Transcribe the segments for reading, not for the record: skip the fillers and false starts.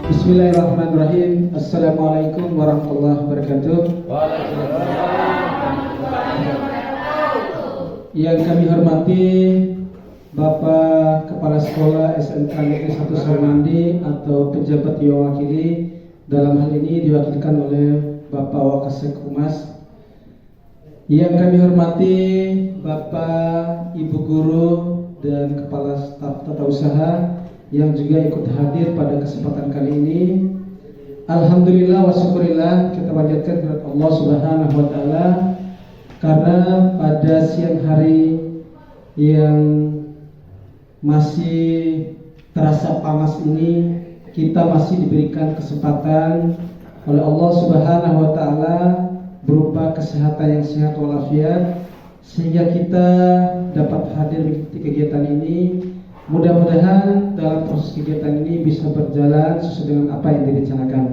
Bismillahirrahmanirrahim. Assalamualaikum warahmatullahi wabarakatuh. Yang kami hormati Bapak Kepala Sekolah SMK Negeri 1 Sormandi atau pejabat yang mewakili, dalam hal ini diwakilkan oleh Bapak Wakasek Humas. Yang kami hormati Bapak, Ibu Guru, dan Kepala Staf Tata Usaha yang juga ikut hadir pada kesempatan kali ini. Alhamdulillah wa syukurillah, kita panjatkan kepada Allah Subhanahu wa taala karena pada siang hari yang masih terasa panas ini kita masih diberikan kesempatan oleh Allah Subhanahu wa taala berupa kesehatan yang sehat walafiat sehingga kita dapat hadir mengikuti kegiatan ini. Mudah-mudahan dalam proses kegiatan ini bisa berjalan sesuai dengan apa yang direncanakan.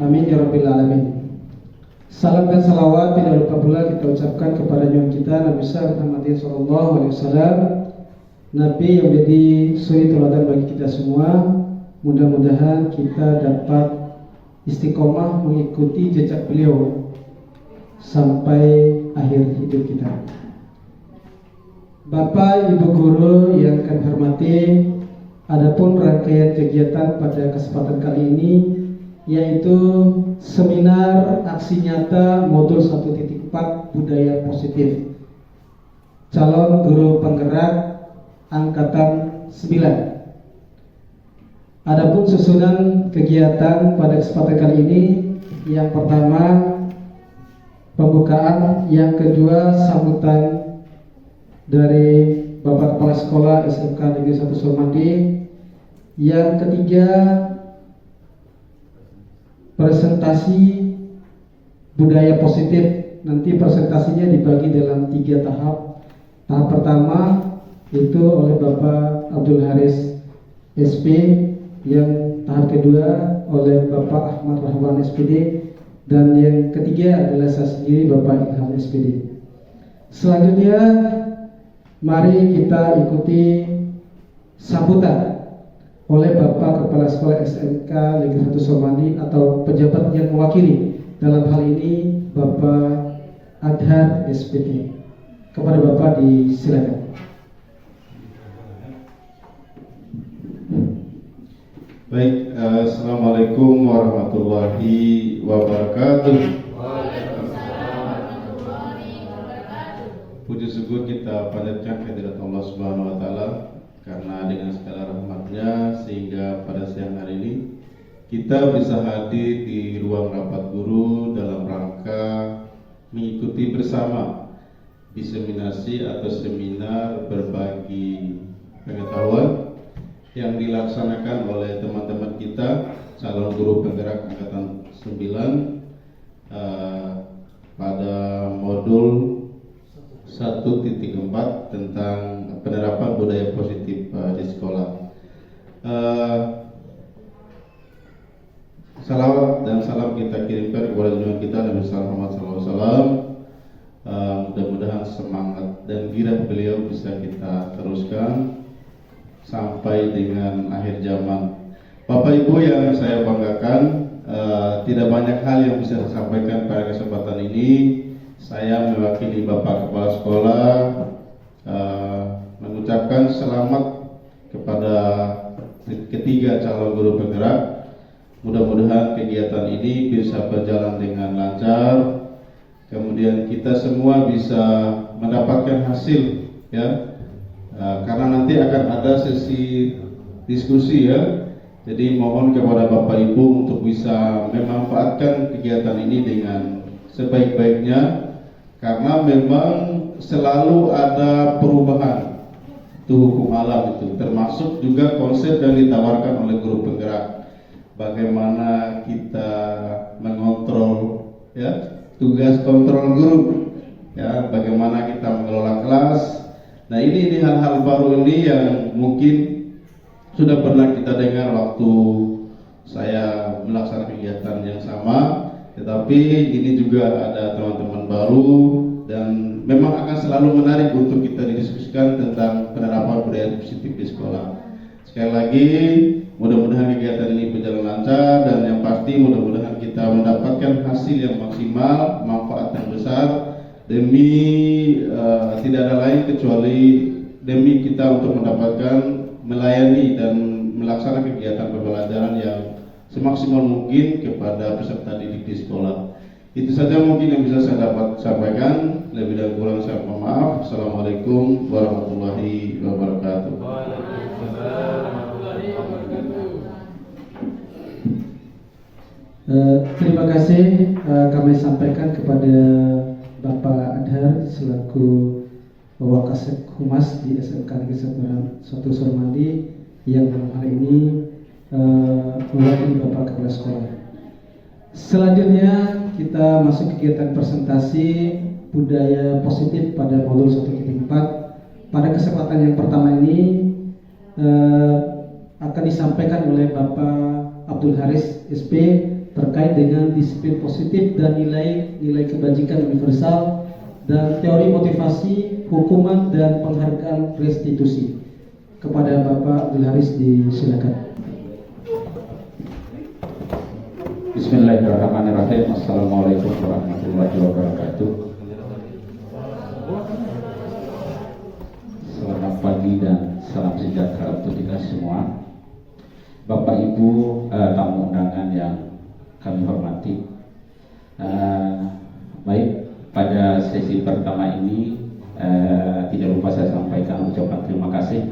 Amin ya rabbil alamin. Salam dan salawat tidak lupa pula kita ucapkan kepada junjungan kita Nabi Muhammad sallallahu alaihi wasallam, Nabi yang menjadi suri teladan bagi kita semua. Mudah-mudahan kita dapat istiqomah mengikuti jejak beliau sampai akhir hidup kita. Bapak, Ibu Guru yang kami hormati, adapun rangkaian kegiatan pada kesempatan kali ini yaitu seminar aksi nyata modul 1.4 budaya positif calon guru penggerak angkatan 9. Adapun susunan kegiatan pada kesempatan kali ini, yang pertama pembukaan, yang kedua sambutan dari Bapak Kepala Sekolah SMK Negeri 1 Sormandi, yang ketiga presentasi budaya positif. Nanti presentasinya dibagi dalam 3 tahap. Tahap pertama itu oleh Bapak Abdul Haris SP, yang tahap kedua oleh Bapak Ahmad Rahwan SPD, dan yang ketiga adalah saya sendiri, Bapak Ilham SPD. Selanjutnya mari kita ikuti sambutan oleh Bapak Kepala Sekolah SMK Negeri 1 Sormandi atau pejabat yang mewakili, dalam hal ini Bapak Adhar SPD. Kepada Bapak disilakan. Baik, Assalamualaikum warahmatullahi wabarakatuh. Puji syukur kita panjatkan kehadirat Allah Subhanahu wa taala karena dengan segala rahmatnya sehingga pada siang hari ini kita bisa hadir di ruang rapat guru dalam rangka mengikuti bersama diseminasi atau seminar berbagi pengetahuan yang dilaksanakan oleh teman-teman kita calon guru penggerak angkatan 9 pada modul 1.4 tentang penerapan budaya positif di sekolah. Salawat dan salam kita kirimkan kepada junjungan kita Nabi Muhammad SAW. Mudah-mudahan semangat dan gairah beliau bisa kita teruskan sampai dengan akhir zaman. Bapak Ibu yang saya banggakan, tidak banyak hal yang bisa saya sampaikan pada kesempatan ini. Saya mewakili Bapak Kepala Sekolah mengucapkan selamat kepada ketiga calon guru penggerak. Mudah-mudahan kegiatan ini bisa berjalan dengan lancar. Kemudian kita semua bisa mendapatkan hasil, ya. Karena nanti akan ada sesi diskusi, ya. Jadi mohon kepada Bapak Ibu untuk bisa memanfaatkan kegiatan ini dengan sebaik-baiknya. Karena memang selalu ada perubahan itu hukum alam itu, termasuk juga konsep yang ditawarkan oleh guru penggerak. Bagaimana kita mengontrol, ya, tugas kontrol guru, ya, bagaimana kita mengelola kelas. Nah ini hal-hal baru ini yang mungkin sudah pernah kita dengar waktu saya melaksanakan kegiatan yang sama. Tetapi ini juga ada teman-teman baru dan memang akan selalu menarik untuk kita didiskusikan tentang penerapan budaya positif di sekolah. Sekali lagi, mudah-mudahan kegiatan ini berjalan ini mudah-mudahan kita mendapatkan hasil yang maksimal, manfaat yang besar demi tidak ada lain kecuali demi kita untuk mendapatkan melayani dan melaksanakan kegiatan pembelajaran yang semaksimal mungkin kepada peserta didik di sekolah. Itu saja mungkin yang bisa saya dapat sampaikan. Lebih dan kurang saya mohon maaf. Assalamualaikum warahmatullahi wabarakatuh. Terima kasih kami sampaikan kepada Bapak Adhar selaku Wakasek Humas di SMK Negeri 1 Suramandi yang dalam hal ini mewakili Bapak Kepala Sekolah. Selanjutnya kita masuk kegiatan presentasi budaya positif pada modul 1.4. Pada kesempatan yang pertama ini akan disampaikan oleh Bapak Abdul Haris SP terkait dengan disiplin positif dan nilai kebajikan universal dan teori motivasi, hukuman dan penghargaan restitusi. Kepada Bapak Abdul Haris disilakan. Bismillahirrahmanirrahim. Assalamualaikum warahmatullahi wabarakatuh. Selamat pagi dan salam sejahtera untuk kita semua. Bapak Ibu tamu undangan yang kami hormati. Baik, pada sesi pertama ini tidak lupa saya sampaikan ucapan terima kasih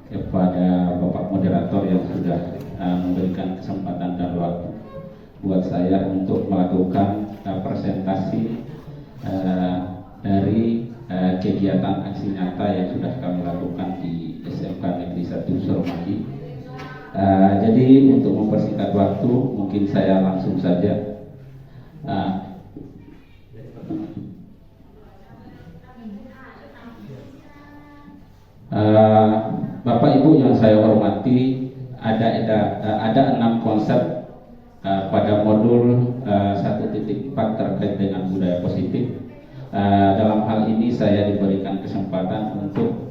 kepada Bapak Moderator yang sudah memberikan kesempatan dan waktu buat saya untuk melakukan presentasi dari kegiatan aksi nyata yang sudah kami lakukan di SMK Negeri 1 Suramandi. Jadi untuk mempersingkat waktu, mungkin saya langsung saja. Bapak Ibu yang saya hormati, ada 6 konsep pada modul 1.4 terkait dengan budaya positif. Dalam hal ini saya diberikan kesempatan untuk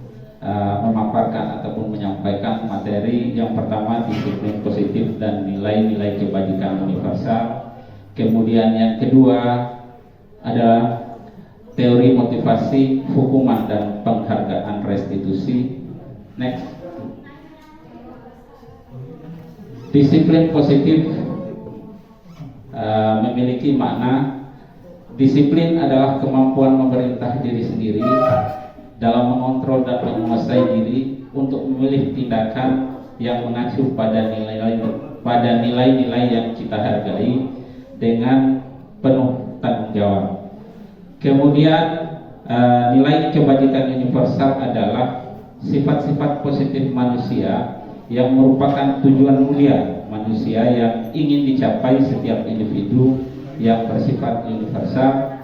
memaparkan ataupun menyampaikan materi yang pertama disiplin positif dan nilai-nilai kebajikan universal. Kemudian yang kedua adalah teori motivasi, hukuman dan penghargaan restitusi. Next. Disiplin positif memiliki makna disiplin adalah kemampuan memerintah diri sendiri dalam mengontrol dan menguasai diri untuk memilih tindakan yang mengacu pada nilai-nilai yang kita hargai dengan penuh tanggung jawab. Kemudian nilai kebajikan universal adalah sifat-sifat positif manusia yang merupakan tujuan mulia manusia yang ingin dicapai setiap individu yang bersifat universal.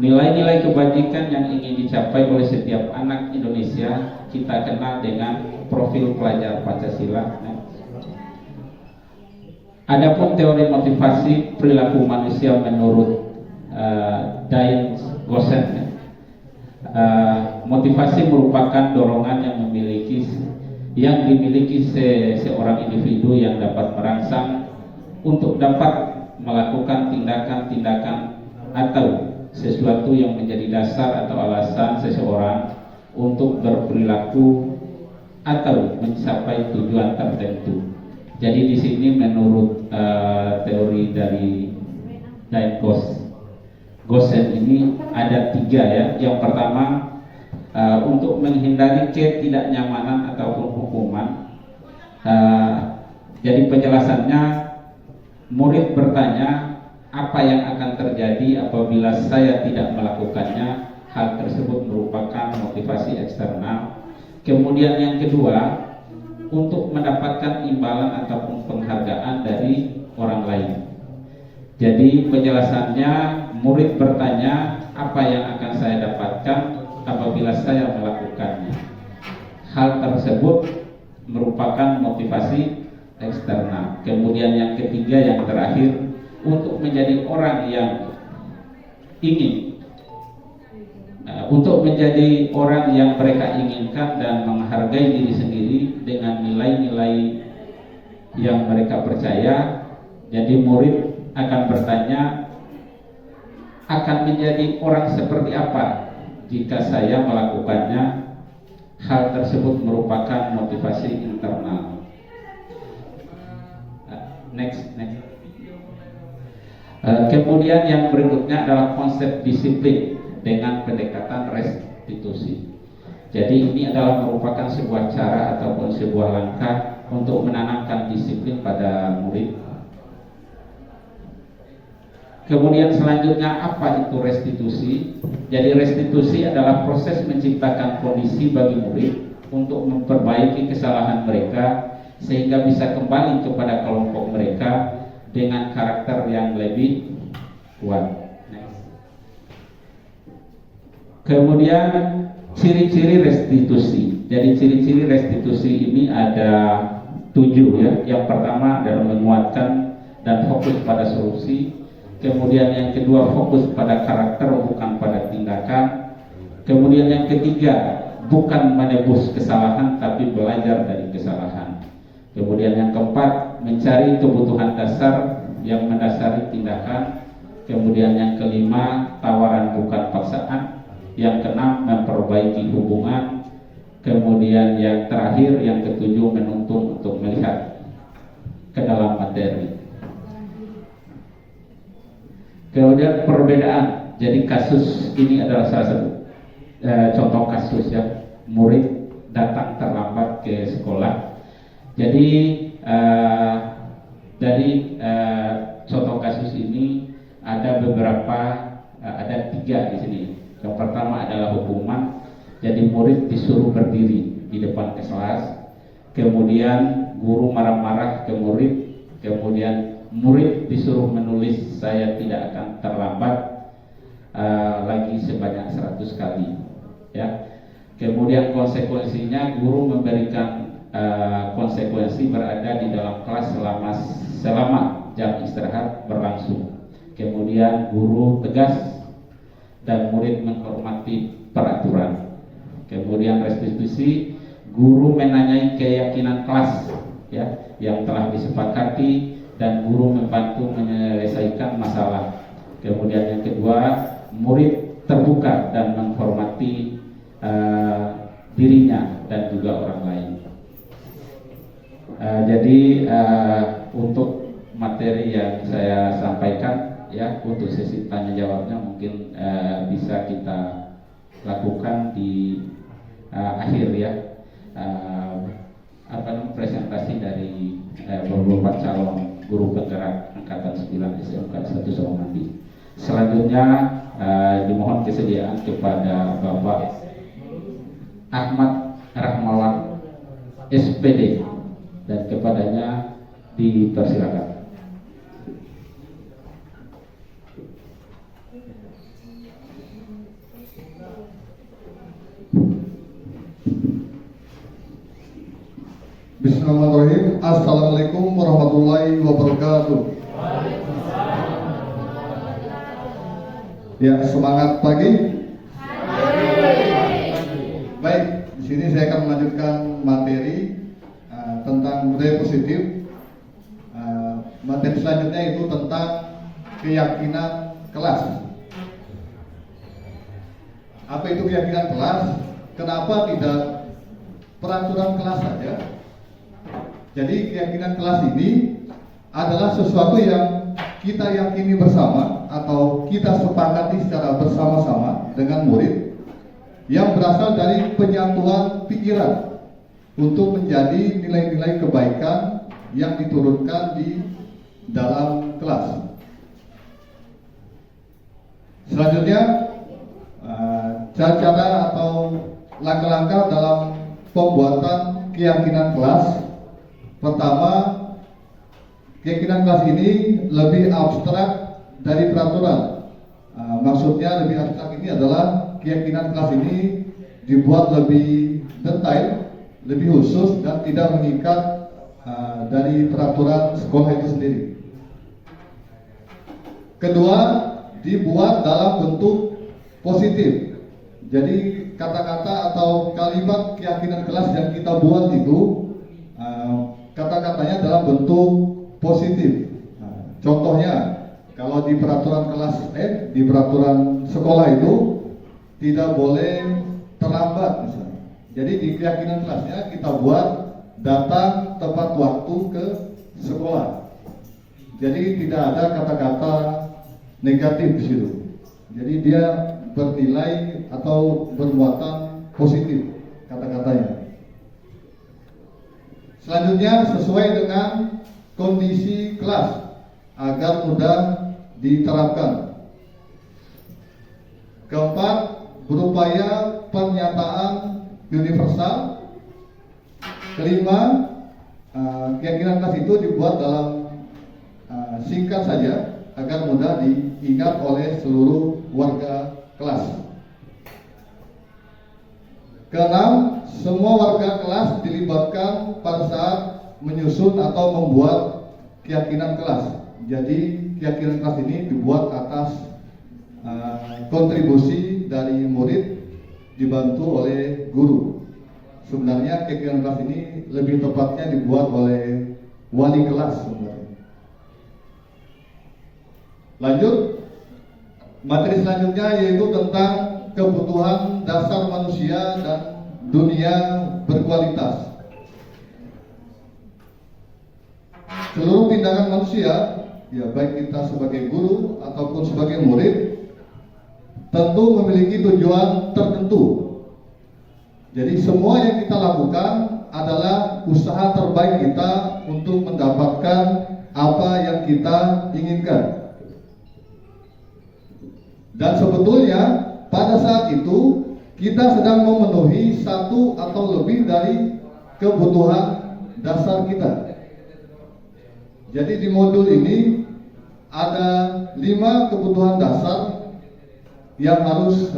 Nilai-nilai kebajikan yang ingin dicapai oleh setiap anak Indonesia kita kenal dengan profil pelajar Pancasila. Adapun teori motivasi perilaku manusia menurut Dain Gosen, motivasi merupakan dorongan yang dimiliki seorang individu yang dapat merangsang untuk dapat melakukan tindakan-tindakan atau sesuatu yang menjadi dasar atau alasan seseorang untuk berperilaku atau mencapai tujuan tertentu. Jadi di sini menurut teori dari Dain Gosen ini ada 3 ya. Yang pertama untuk menghindari ketidaknyamanan ataupun hukuman. Jadi penjelasannya, murid bertanya apa yang akan terjadi apabila saya tidak melakukannya. Hal tersebut merupakan motivasi eksternal. Kemudian yang kedua, untuk mendapatkan imbalan ataupun penghargaan dari orang lain. Jadi penjelasannya, murid bertanya apa yang akan saya dapatkan apabila saya melakukannya. Hal tersebut merupakan motivasi eksternal. Kemudian yang ketiga, yang terakhir, untuk menjadi orang yang mereka inginkan dan menghargai diri sendiri dengan nilai-nilai yang mereka percaya. Jadi murid akan bertanya, akan menjadi orang seperti apa jika saya melakukannya? Hal tersebut merupakan motivasi internal. Next. Kemudian yang berikutnya adalah konsep disiplin dengan pendekatan restitusi. Jadi ini adalah merupakan sebuah cara ataupun sebuah langkah untuk menanamkan disiplin pada murid. Kemudian selanjutnya apa itu restitusi? Jadi restitusi adalah proses menciptakan kondisi bagi murid untuk memperbaiki kesalahan mereka sehingga bisa kembali kepada kelompok mereka dengan karakter yang lebih kuat. Next. Kemudian ciri-ciri restitusi. Jadi ciri-ciri restitusi ini ada 7 ya. Yang pertama adalah menguatkan dan fokus pada solusi. Kemudian yang kedua fokus pada karakter bukan pada tindakan. Kemudian yang ketiga bukan menebus kesalahan tapi belajar dari kesalahan. Kemudian yang keempat mencari kebutuhan dasar yang mendasari tindakan. Kemudian yang kelima tawaran bukan paksaan. Yang keenam memperbaiki hubungan. Kemudian yang terakhir yang ketujuh menuntun untuk melihat ke dalam materi. Kemudian perbedaan. Jadi kasus ini adalah salah satu contoh kasus ya, murid datang terlambat ke sekolah. Jadi dari contoh kasus ini ada beberapa, ada 3 di sini. Yang pertama adalah hukuman. Jadi murid disuruh berdiri di depan kelas. Kemudian guru marah-marah ke murid. Kemudian murid disuruh menulis saya tidak akan terlambat lagi sebanyak 100 kali ya. Kemudian konsekuensinya guru memberikan konsekuensi berada di dalam kelas selama jam istirahat berlangsung. Kemudian guru tegas dan murid menghormati peraturan. Kemudian restitusi, guru menanyai keyakinan kelas ya yang telah disepakati dan guru membantu menyelesaikan masalah. Kemudian yang kedua, murid terbuka dan menghormati dirinya dan juga orang lain. Jadi untuk materi yang saya sampaikan ya, untuk sesi tanya jawabnya mungkin bisa kita lakukan di akhir ya. Presentasi dari beberapa calon guru penggerak angkatan 9 SMK 1 Sawanganti. Selanjutnya dimohon kesediaan kepada Bapak Ahmad Rahmawan SPD dan kepadanya dipersilakan. Bismillahirrahmanirrahim. Assalamualaikum warahmatullahi wabarakatuh. Ya, semangat pagi. Baik, di sini saya akan melanjutkan materi tentang budaya positif. Materi selanjutnya itu tentang keyakinan kelas. Apa itu keyakinan kelas? Kenapa tidak peraturan kelas saja? Jadi keyakinan kelas ini adalah sesuatu yang kita yakini bersama atau kita sepakati secara bersama-sama dengan murid yang berasal dari penyatuan pikiran untuk menjadi nilai-nilai kebaikan yang diturunkan di dalam kelas. Selanjutnya cara-cara atau langkah-langkah dalam pembuatan keyakinan kelas. Pertama, keyakinan kelas ini lebih abstrak dari peraturan. Maksudnya lebih abstrak ini adalah keyakinan kelas ini dibuat lebih detail, lebih khusus dan tidak mengikat dari peraturan sekolah itu sendiri. Kedua, dibuat dalam bentuk positif. Jadi kata-kata atau kalimat keyakinan kelas yang kita buat itu kata-katanya dalam bentuk positif. Contohnya, kalau di peraturan di peraturan sekolah itu tidak boleh terlambat misalnya. Jadi di keyakinan kelasnya kita buat datang tepat waktu ke sekolah. Jadi tidak ada kata-kata negatif di situ. Jadi dia bernilai atau bermuatan positif kata-katanya. Selanjutnya sesuai dengan kondisi kelas agar mudah diterapkan. Keempat, berupaya pernyataan universal. Kelima, keyakinan kelas itu dibuat dalam singkat saja agar mudah diingat oleh seluruh warga kelas. Keenam, semua warga kelas dilibatkan pada saat menyusun atau membuat keyakinan kelas. Jadi keyakinan kelas ini dibuat atas kontribusi dari murid dibantu oleh guru. Sebenarnya keyakinan kelas ini lebih tepatnya dibuat oleh wali kelas sebenarnya. Lanjut, materi selanjutnya yaitu tentang kebutuhan dasar manusia dan dunia berkualitas. Seluruh tindakan manusia, ya baik kita sebagai guru ataupun sebagai murid, tentu memiliki tujuan tertentu. Jadi semua yang kita lakukan adalah usaha terbaik kita untuk mendapatkan apa yang kita inginkan. Dan sebetulnya pada saat itu kita sedang memenuhi satu atau lebih dari kebutuhan dasar kita. Jadi di modul ini ada 5 kebutuhan dasar yang harus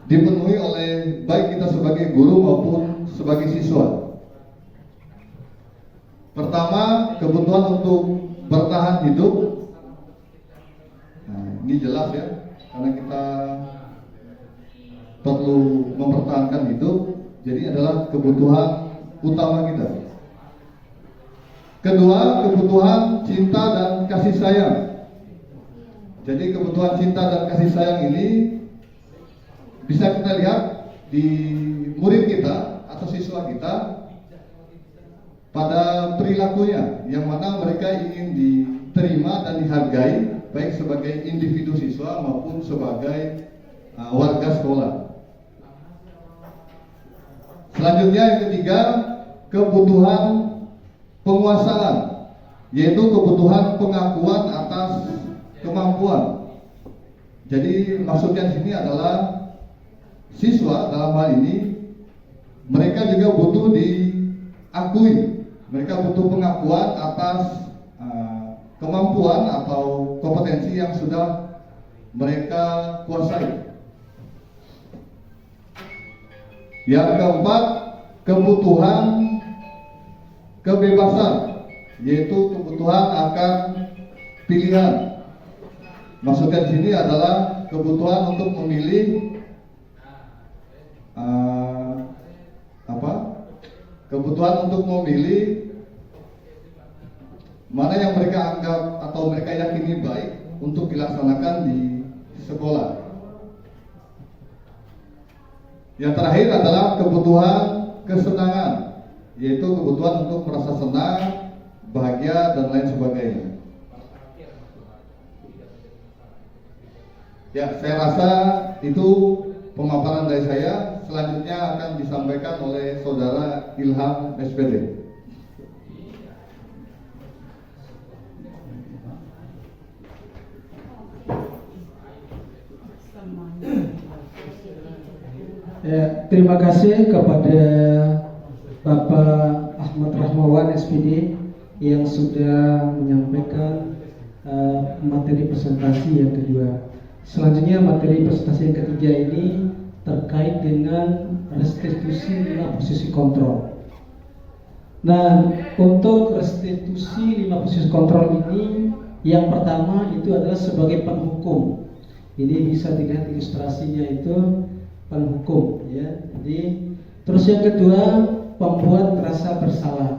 dipenuhi oleh baik kita sebagai guru maupun sebagai siswa. Pertama, kebutuhan untuk bertahan hidup. Ini jelas ya, karena kita perlu mempertahankan hidup, jadi adalah kebutuhan utama kita. Kedua, kebutuhan cinta dan kasih sayang. Jadi kebutuhan cinta dan kasih sayang ini bisa kita lihat di murid kita atau siswa kita pada perilakunya, yang mana mereka ingin diterima dan dihargai baik sebagai individu siswa maupun sebagai warga sekolah. Selanjutnya yang ketiga, kebutuhan penguasaan, yaitu kebutuhan pengakuan atas kemampuan. Jadi maksudnya di sini adalah siswa dalam hal ini mereka juga butuh diakui, mereka butuh pengakuan atas kemampuan atau kompetensi yang sudah mereka kuasai. Yang keempat, kebutuhan kebebasan, yaitu kebutuhan akan pilihan. Maksudnya di sini adalah kebutuhan untuk memilih kebutuhan untuk memilih mana yang mereka anggap atau mereka yakini baik untuk dilaksanakan di sekolah. Yang terakhir adalah kebutuhan kesenangan, yaitu kebutuhan untuk merasa senang, bahagia, dan lain sebagainya. Ya, saya rasa itu pemaparan dari saya. Selanjutnya akan disampaikan oleh Saudara Ilham SPD. Ya, terima kasih kepada Bapak Ahmad Rahmawan SPD yang sudah menyampaikan materi presentasi yang kedua. Selanjutnya materi presentasi yang ketiga ini terkait dengan restitusi 5 posisi kontrol. Nah, untuk restitusi 5 posisi kontrol ini, yang pertama itu adalah sebagai penghukum. Ini bisa dilihat ilustrasinya itu penghukum, ya. Jadi terus yang kedua, pembuat rasa bersalah.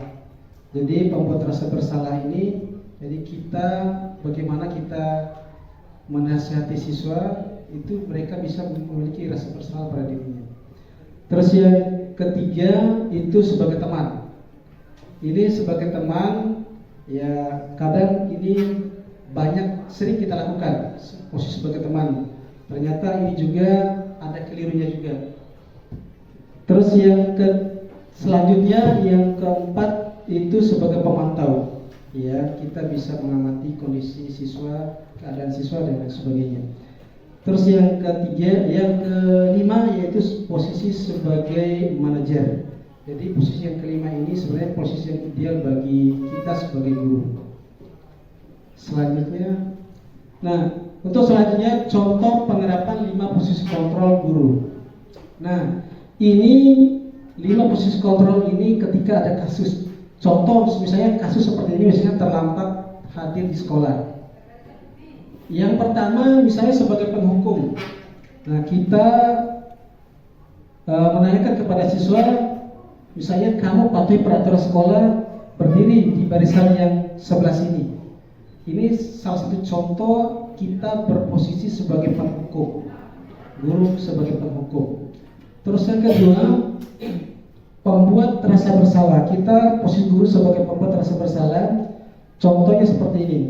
Jadi pembuat rasa bersalah ini, jadi kita bagaimana kita menasihati siswa itu mereka bisa memiliki rasa bersalah pada dirinya. Terus yang ketiga itu sebagai teman. Ini sebagai teman ya kadang ini sering kita lakukan posisi sebagai teman. Ternyata ini juga ada kelirunya juga. Terus yang selanjutnya yang keempat itu sebagai pemantau. Ya, kita bisa mengamati kondisi siswa, keadaan siswa dan lain sebagainya. Terus yang kelima yaitu posisi sebagai manajer. Jadi posisi yang kelima ini sebenarnya posisi yang ideal bagi kita sebagai guru. Selanjutnya, untuk selanjutnya contoh penerapan 5 posisi kontrol guru. Nah, ini 5 posisi kontrol ini ketika ada kasus. Contoh misalnya kasus seperti ini, misalnya terlambat hadir di sekolah. Yang pertama misalnya sebagai penghukum. Nah, kita menanyakan kepada siswa, misalnya kamu patuhi peraturan sekolah, berdiri di barisan yang sebelah sini. Ini salah satu contoh kita berposisi sebagai penghukum, guru sebagai penghukum. Terus yang kedua, pembuat rasa bersalah. Kita posisi guru sebagai pembuat rasa bersalah. Contohnya seperti ini.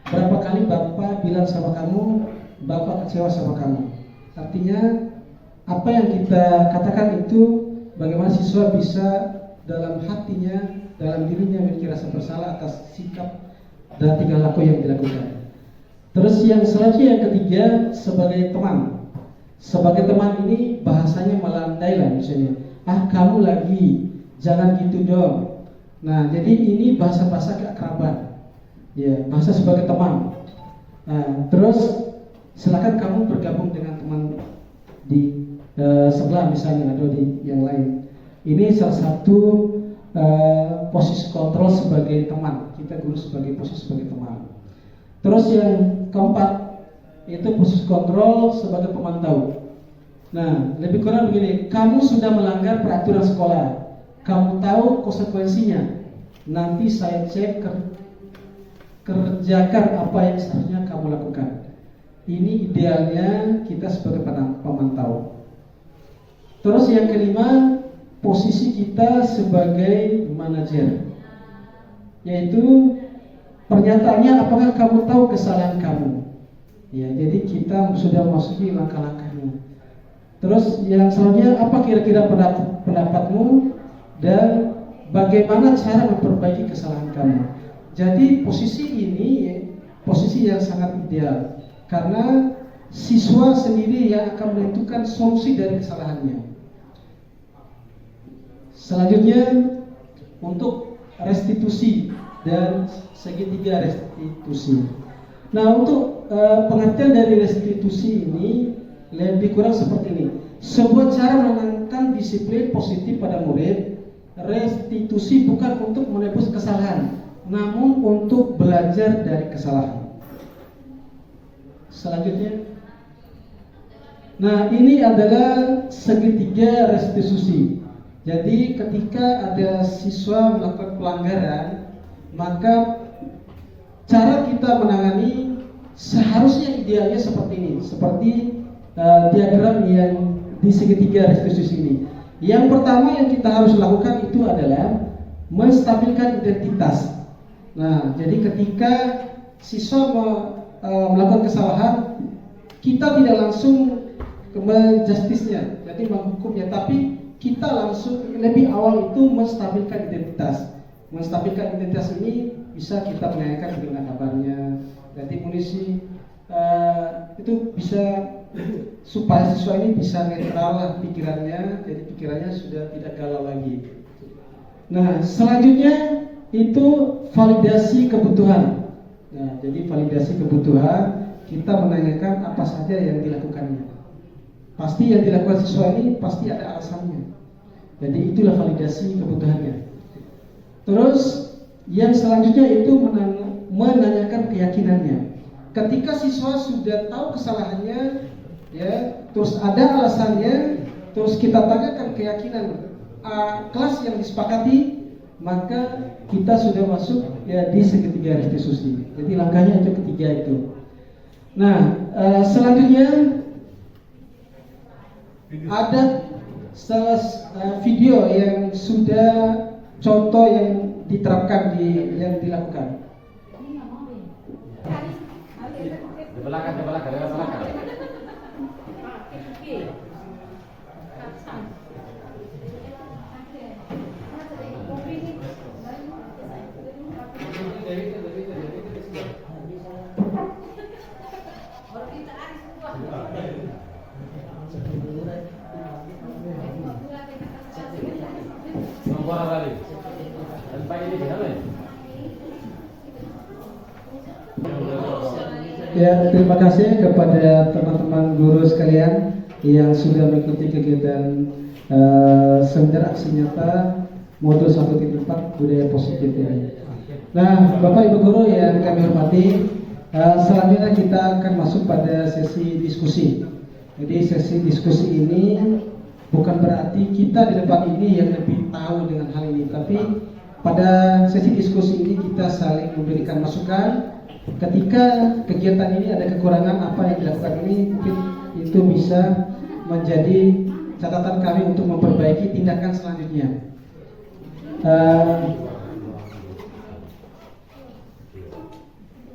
Berapa kali Bapak bilang sama kamu, Bapak kecewa sama kamu. Artinya apa yang kita katakan itu bagaimana siswa bisa dalam hatinya, dalam dirinya memiliki rasa bersalah atas sikap dan tingkah laku yang dilakukan. Terus yang selanjutnya yang ketiga sebagai teman. Sebagai teman ini bahasanya melandai lah misalnya. Kamu lagi, jangan gitu dong. Nah, jadi ini bahasa-bahasa keakraban. Ya, bahasa sebagai teman. Nah, terus silakan kamu bergabung dengan teman di sebelah misalnya atau di yang lain. Ini salah satu posisi kontrol sebagai teman. Kita guru sebagai posisi sebagai teman. Terus yang keempat itu posisi kontrol sebagai pemantau. Nah, lebih kurang begini, kamu sudah melanggar peraturan sekolah, kamu tahu konsekuensinya. Nanti saya cek kerjakan apa yang seharusnya kamu lakukan. Ini idealnya kita sebagai pemantau. Terus yang kelima, posisi kita sebagai manajer, yaitu pernyataannya apakah kamu tahu kesalahan kamu. Ya, jadi kita sudah masuki langkah-langkahnya. Terus yang selanjutnya, apa kira-kira pendapatmu dan bagaimana cara memperbaiki kesalahan kamu. Jadi posisi ini posisi yang sangat ideal karena siswa sendiri yang akan menentukan solusi dari kesalahannya. Selanjutnya untuk restitusi dan segitiga restitusi. Nah, untuk pengertian dari restitusi ini lebih kurang seperti ini. Sebuah cara menanamkan disiplin positif pada murid. Restitusi bukan untuk menebus kesalahan, namun untuk belajar dari kesalahan. Selanjutnya, nah ini adalah segitiga restitusi. Jadi ketika ada siswa melakukan pelanggaran, maka cara kita menangani seharusnya idealnya seperti ini, seperti diagram yang di segitiga restitusi ini. Yang pertama yang kita harus lakukan itu adalah menstabilkan identitas. Nah, jadi ketika siswa melakukan kesalahan, kita tidak langsung menjustisnya, jadi menghukumnya, tapi kita langsung lebih awal itu menstabilkan identitas. Menstabilkan identitas ini bisa kita menanyakan bagaimana kabarnya, jadi munisi itu bisa supaya siswa ini bisa netral lah pikirannya, jadi pikirannya sudah tidak galau lagi. Nah, selanjutnya itu validasi kebutuhan. Nah, jadi validasi kebutuhan, kita menanyakan apa saja yang dilakukannya. Pasti yang dilakukan siswa ini pasti ada alasannya. Jadi itulah validasi kebutuhannya. Terus yang selanjutnya itu menanyakan keyakinannya. Ketika siswa sudah tahu kesalahannya, ya, terus ada alasannya, terus kita tanyakan keyakinan kelas yang disepakati, maka kita sudah masuk ya di segitiga restitusi. Jadi langkahnya itu ketiga itu. Nah, selanjutnya ada video yang sudah contoh yang diterapkan yang dilakukan. Di belakang. Ya, terima kasih kepada teman-teman guru sekalian yang sudah mengikuti kegiatan seminar aksi nyata modul 1.4 budaya positif ini. Nah, Bapak Ibu guru yang kami hormati, selanjutnya kita akan masuk pada sesi diskusi. Jadi sesi diskusi ini bukan berarti kita di depan ini yang lebih tahu dengan hal ini, tapi pada sesi diskusi ini kita saling memberikan masukan. Ketika kegiatan ini ada kekurangan apa yang dilakukan ini, mungkin itu bisa menjadi catatan kami untuk memperbaiki tindakan selanjutnya.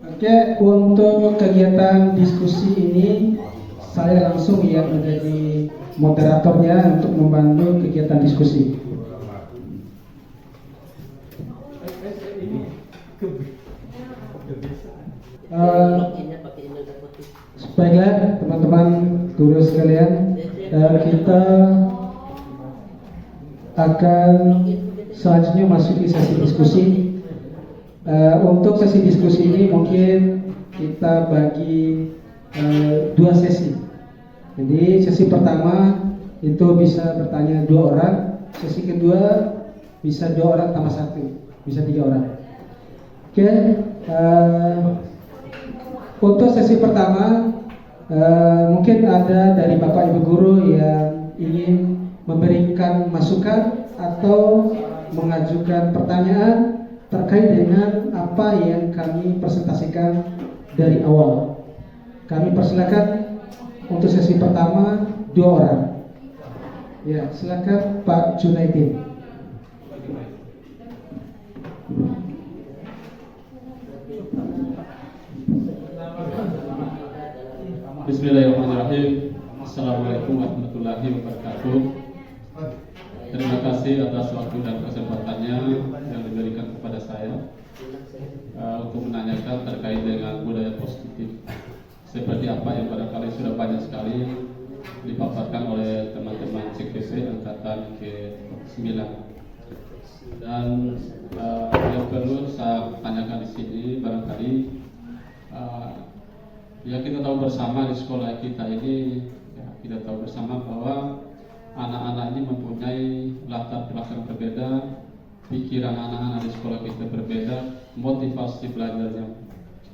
Oke, untuk kegiatan diskusi ini saya langsung yang menjadi moderatornya untuk membantu kegiatan diskusi. Baiklah teman-teman guru sekalian, kita akan selanjutnya masuk di sesi diskusi. Untuk sesi diskusi ini mungkin kita bagi dua sesi. Jadi sesi pertama itu bisa bertanya 2 orang, sesi kedua bisa 2 orang tambah 1, bisa 3 orang. Oke, untuk sesi pertama mungkin ada dari Bapak Ibu guru yang ingin memberikan masukan atau mengajukan pertanyaan terkait dengan apa yang kami presentasikan dari awal. Kami persilakan untuk sesi pertama 2 orang. Ya, silakan Pak Junaidin. Bismillahirrahmanirrahim. Assalamualaikum warahmatullahi wabarakatuh. Terima kasih atas waktu dan kesempatannya yang diberikan kepada saya untuk menanyakan terkait dengan budaya positif. Seperti apa yang barangkali sudah banyak sekali dipaparkan oleh teman-teman CKP angkatan ke-9. Dan yang perlu saya tanyakan di sini barangkali ya kita tahu bersama di sekolah kita ini, ya, kita tahu bersama bahwa anak-anak ini mempunyai latar belakang berbeda, pikiran anak-anak di sekolah kita berbeda, motivasi belajarnya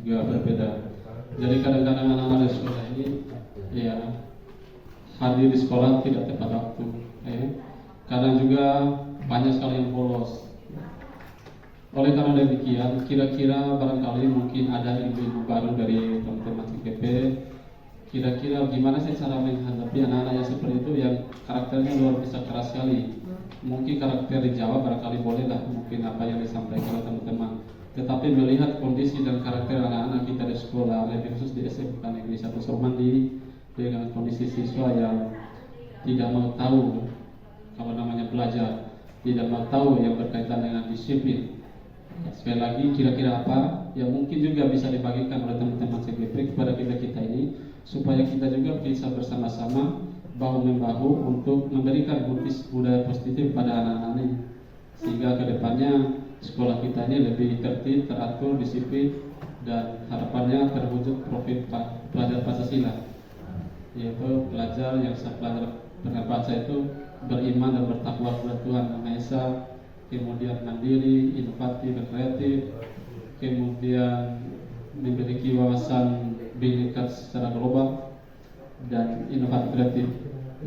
juga berbeda. Jadi kadang-kadang anak-anak di sekolah ini ya hadir di sekolah tidak tepat waktu, kadang juga banyak sekali yang bolos. Oleh karena demikian, kira-kira barangkali mungkin ada ilmu baru dari teman-teman CKP. Kira-kira gimana sih cara menghadapi anak-anak yang seperti itu yang karakternya luar biasa keras sekali. Mungkin karakter di Jawa barangkali bolehlah mungkin apa yang disampaikan oleh teman-teman. Tetapi melihat kondisi dan karakter anak-anak kita di sekolah, lebih khusus di SMK Negeri 1 Sormandi, dengan kondisi siswa yang tidak mau tahu kalau namanya belajar, tidak mau tahu yang berkaitan dengan disiplin. Sekali lagi, kira-kira apa yang mungkin juga bisa dibagikan oleh teman-teman CKP kepada kita ini, supaya kita juga bisa bersama-sama bahu-membahu untuk memberikan budaya positif pada anak-anak ini, sehingga kedepannya sekolah kita ini lebih tertib, teratur, disiplin, dan harapannya terwujud profil pelajar Pancasila, yaitu pelajar yang berbaca itu beriman dan bertakwa kepada Tuhan Yang Maha Esa, kemudian mandiri, inovatif, kreatif, kemudian memiliki wawasan bineka secara global dan inovatif kreatif.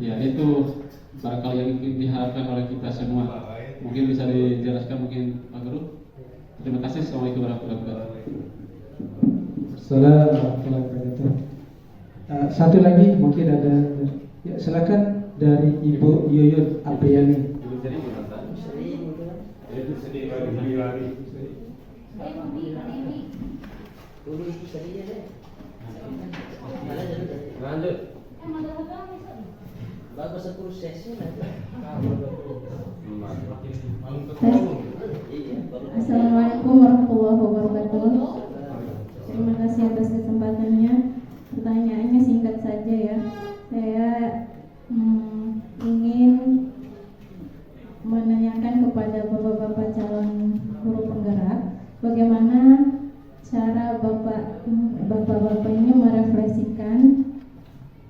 Ya, itu barangkali yang diharapkan oleh kita semua. Mungkin bisa dijelaskan mungkin Pak Guru. Terima kasih. Assalamualaikum warahmatullahi wabarakatuh. Assalamualaikum warahmatullahi wabarakatuh. Satu lagi mungkin ada, ya silakan dari Ibu Yuyun Apriyani. Lanjut. Bagus prosesnya nanti. Assalamualaikum warahmatullahi wabarakatuh. Terima kasih atas kesempatannya. Pertanyaannya singkat saja ya. Saya ingin menanyakan kepada bapak-bapak calon guru penggerak, bagaimana cara bapak-bapak ini merefleksikan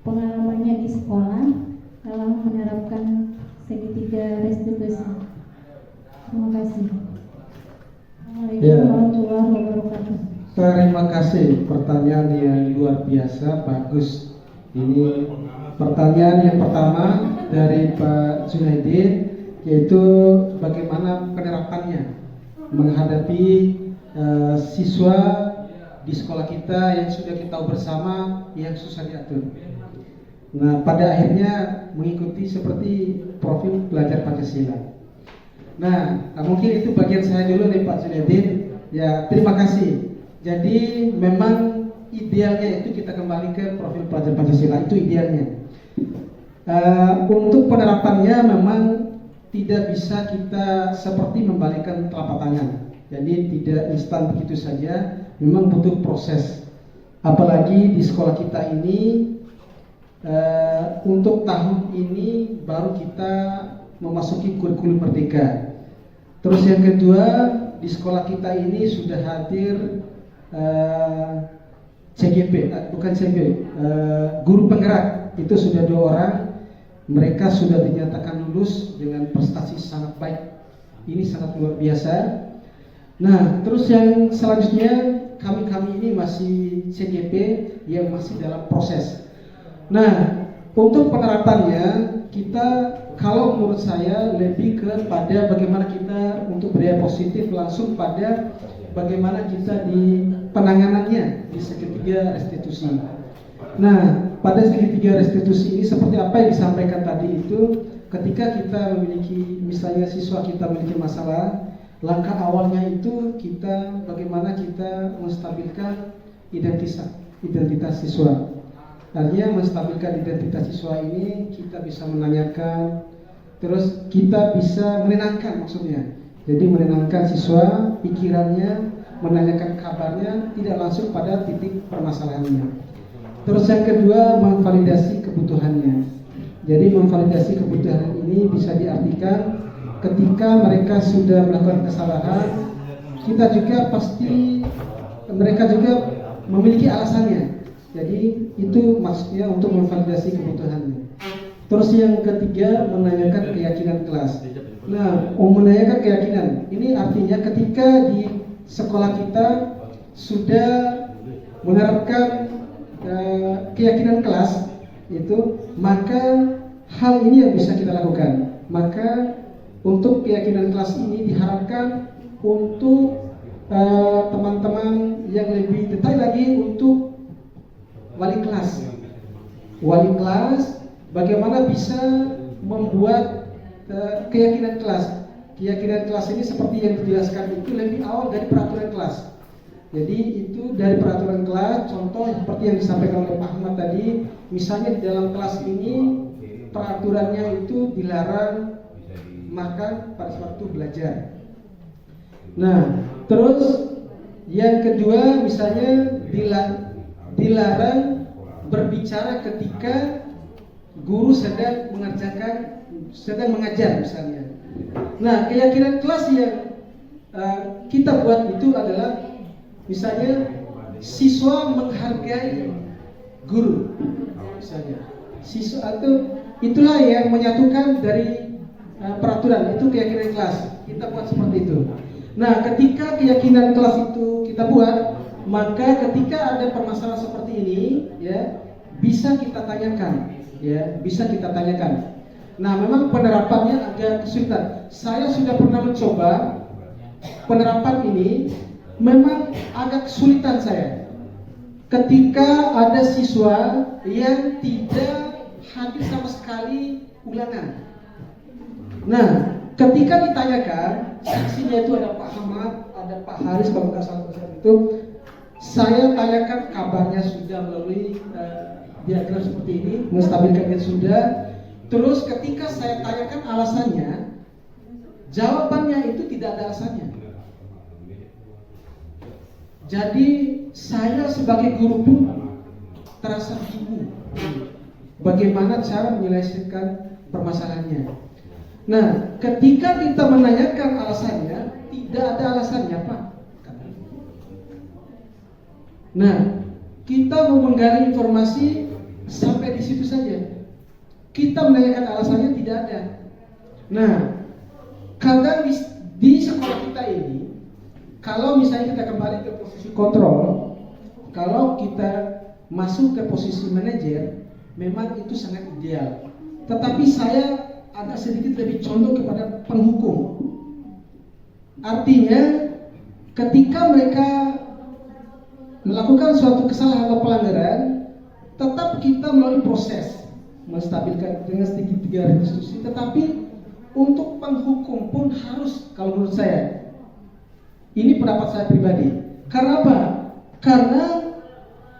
pengalamannya di sekolah dalam menerapkan segitiga restitusi. Terima kasih. Assalamualaikum Ya. warahmatullahi wabarakatuh. Terima kasih, pertanyaan yang luar biasa, bagus. Ini pertanyaan yang pertama dari Pak Junaidin, yaitu bagaimana penerapannya menghadapi siswa di sekolah kita yang sudah kita tahu bersama yang susah diatur. Nah, pada akhirnya mengikuti seperti profil belajar Pancasila. Nah, mungkin itu bagian saya dulu nih Pak Junaidin. Ya, terima kasih. Jadi memang idealnya itu kita kembali ke profil pelajar Pancasila, itu idealnya. Untuk penerapannya memang tidak bisa kita seperti membalikkan telapak tangan. Jadi tidak instan begitu saja, memang butuh proses. Apalagi di sekolah kita ini untuk tahun ini baru kita memasuki kurikulum merdeka. Terus yang kedua, di sekolah kita ini sudah hadir CGP, bukan CGP, guru penggerak itu sudah 2 orang. Mereka sudah dinyatakan lulus dengan prestasi sangat baik. Ini sangat luar biasa. Nah, terus yang selanjutnya kami ini masih CGP yang masih dalam proses. Nah, untuk penerapannya kita, kalau menurut saya lebih kepada bagaimana kita untuk budaya positif langsung pada bagaimana kita di penanganannya di segitiga restitusi. Nah, pada segitiga restitusi ini seperti apa yang disampaikan tadi itu, ketika kita memiliki, misalnya siswa kita memiliki masalah, langkah awalnya itu kita bagaimana kita menstabilkan identitas siswa. Artinya menstabilkan identitas siswa ini kita bisa menanyakan, terus kita bisa menenangkan maksudnya. Jadi menenangkan siswa, pikirannya, menanyakan kabarnya, tidak langsung pada titik permasalahannya. Terus yang kedua, memvalidasi kebutuhannya. Jadi memvalidasi kebutuhan ini bisa diartikan ketika mereka sudah melakukan kesalahan, kita juga pasti mereka juga memiliki alasannya. Jadi itu maksudnya untuk memvalidasi kebutuhannya. Terus yang ketiga, menanyakan keyakinan kelas. Nah, menanyakan keyakinan ini artinya ketika di sekolah kita sudah menerapkan keyakinan kelas itu, maka hal ini yang bisa kita lakukan. Maka untuk keyakinan kelas ini diharapkan untuk teman-teman yang lebih detail lagi untuk wali kelas. Wali kelas bagaimana bisa membuat keyakinan kelas. Keyakinan kelas ini seperti yang dijelaskan itu lebih awal dari peraturan kelas. Jadi itu dari peraturan kelas, contoh seperti yang disampaikan oleh Pak Ahmad tadi, misalnya di dalam kelas ini peraturannya itu dilarang makan pada waktu belajar. Nah, terus yang kedua misalnya dilarang berbicara ketika guru sedang mengajar misalnya. Nah, keyakinan kelas yang kita buat itu adalah misalnya siswa menghargai guru, misalnya siswa atau itulah yang menyatukan dari peraturan itu keyakinan kelas. Kita buat seperti itu. Nah, ketika keyakinan kelas itu kita buat, maka ketika ada permasalahan seperti ini, ya bisa kita tanyakan, ya bisa kita tanyakan. Nah, memang penerapannya agak kesulitan. Saya sudah pernah mencoba penerapan ini, memang agak kesulitan saya. Ketika ada siswa yang tidak hadir sama sekali ulangan. Nah, ketika ditanyakan, saksinya itu ada Pak Ahmad, ada Pak Haris, kalau nggak salah itu, saya tanyakan kabarnya sudah melalui diagram seperti ini, menstabilkannya sudah. Terus ketika saya tanyakan alasannya, jawabannya itu tidak ada alasannya. Jadi saya sebagai guru pun terasa bingung bagaimana cara menyelesaikan permasalahannya. Nah, ketika kita menanyakan alasannya, tidak ada alasannya, Pak. Nah, kita mau menggali informasi sampai di situ saja. Kita menanyakan alasannya tidak ada. Nah, kadang di sekolah kita ini, kalau misalnya kita kembali ke posisi kontrol, kalau kita masuk ke posisi manajer, memang itu sangat ideal. Tetapi saya agak sedikit lebih condong kepada penghukum. Artinya, ketika mereka melakukan suatu kesalahan atau pelanggaran, tetap kita melalui proses menstabilkan dengan sedikit tiga restitusi. Tetapi untuk penghukum pun harus, kalau menurut saya, ini pendapat saya pribadi. Karena apa? Karena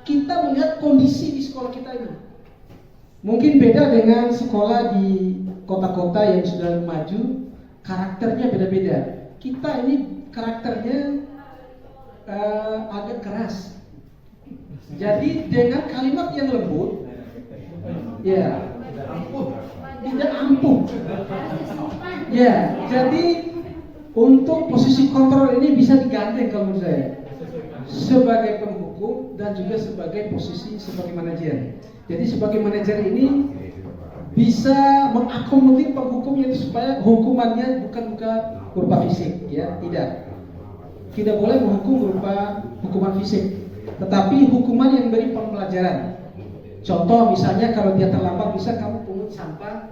kita melihat kondisi di sekolah kita ini. Mungkin beda dengan sekolah di kota-kota yang sudah maju, karakternya beda-beda. Kita ini karakternya agak keras. Jadi dengan kalimat yang lembut, ya, tidak ampuh. Ya, jadi untuk posisi kontrol ini bisa digandeng kalau menurut saya, sebagai penghukum dan juga sebagai posisi sebagai manajer. Jadi sebagai manajer ini bisa mengakomodir penghukumnya itu supaya hukumannya bukan berupa fisik, ya, tidak boleh menghukum berupa hukuman fisik, tetapi hukuman yang beri pembelajaran. Contoh misalnya kalau dia terlambat, bisa kamu pungut sampah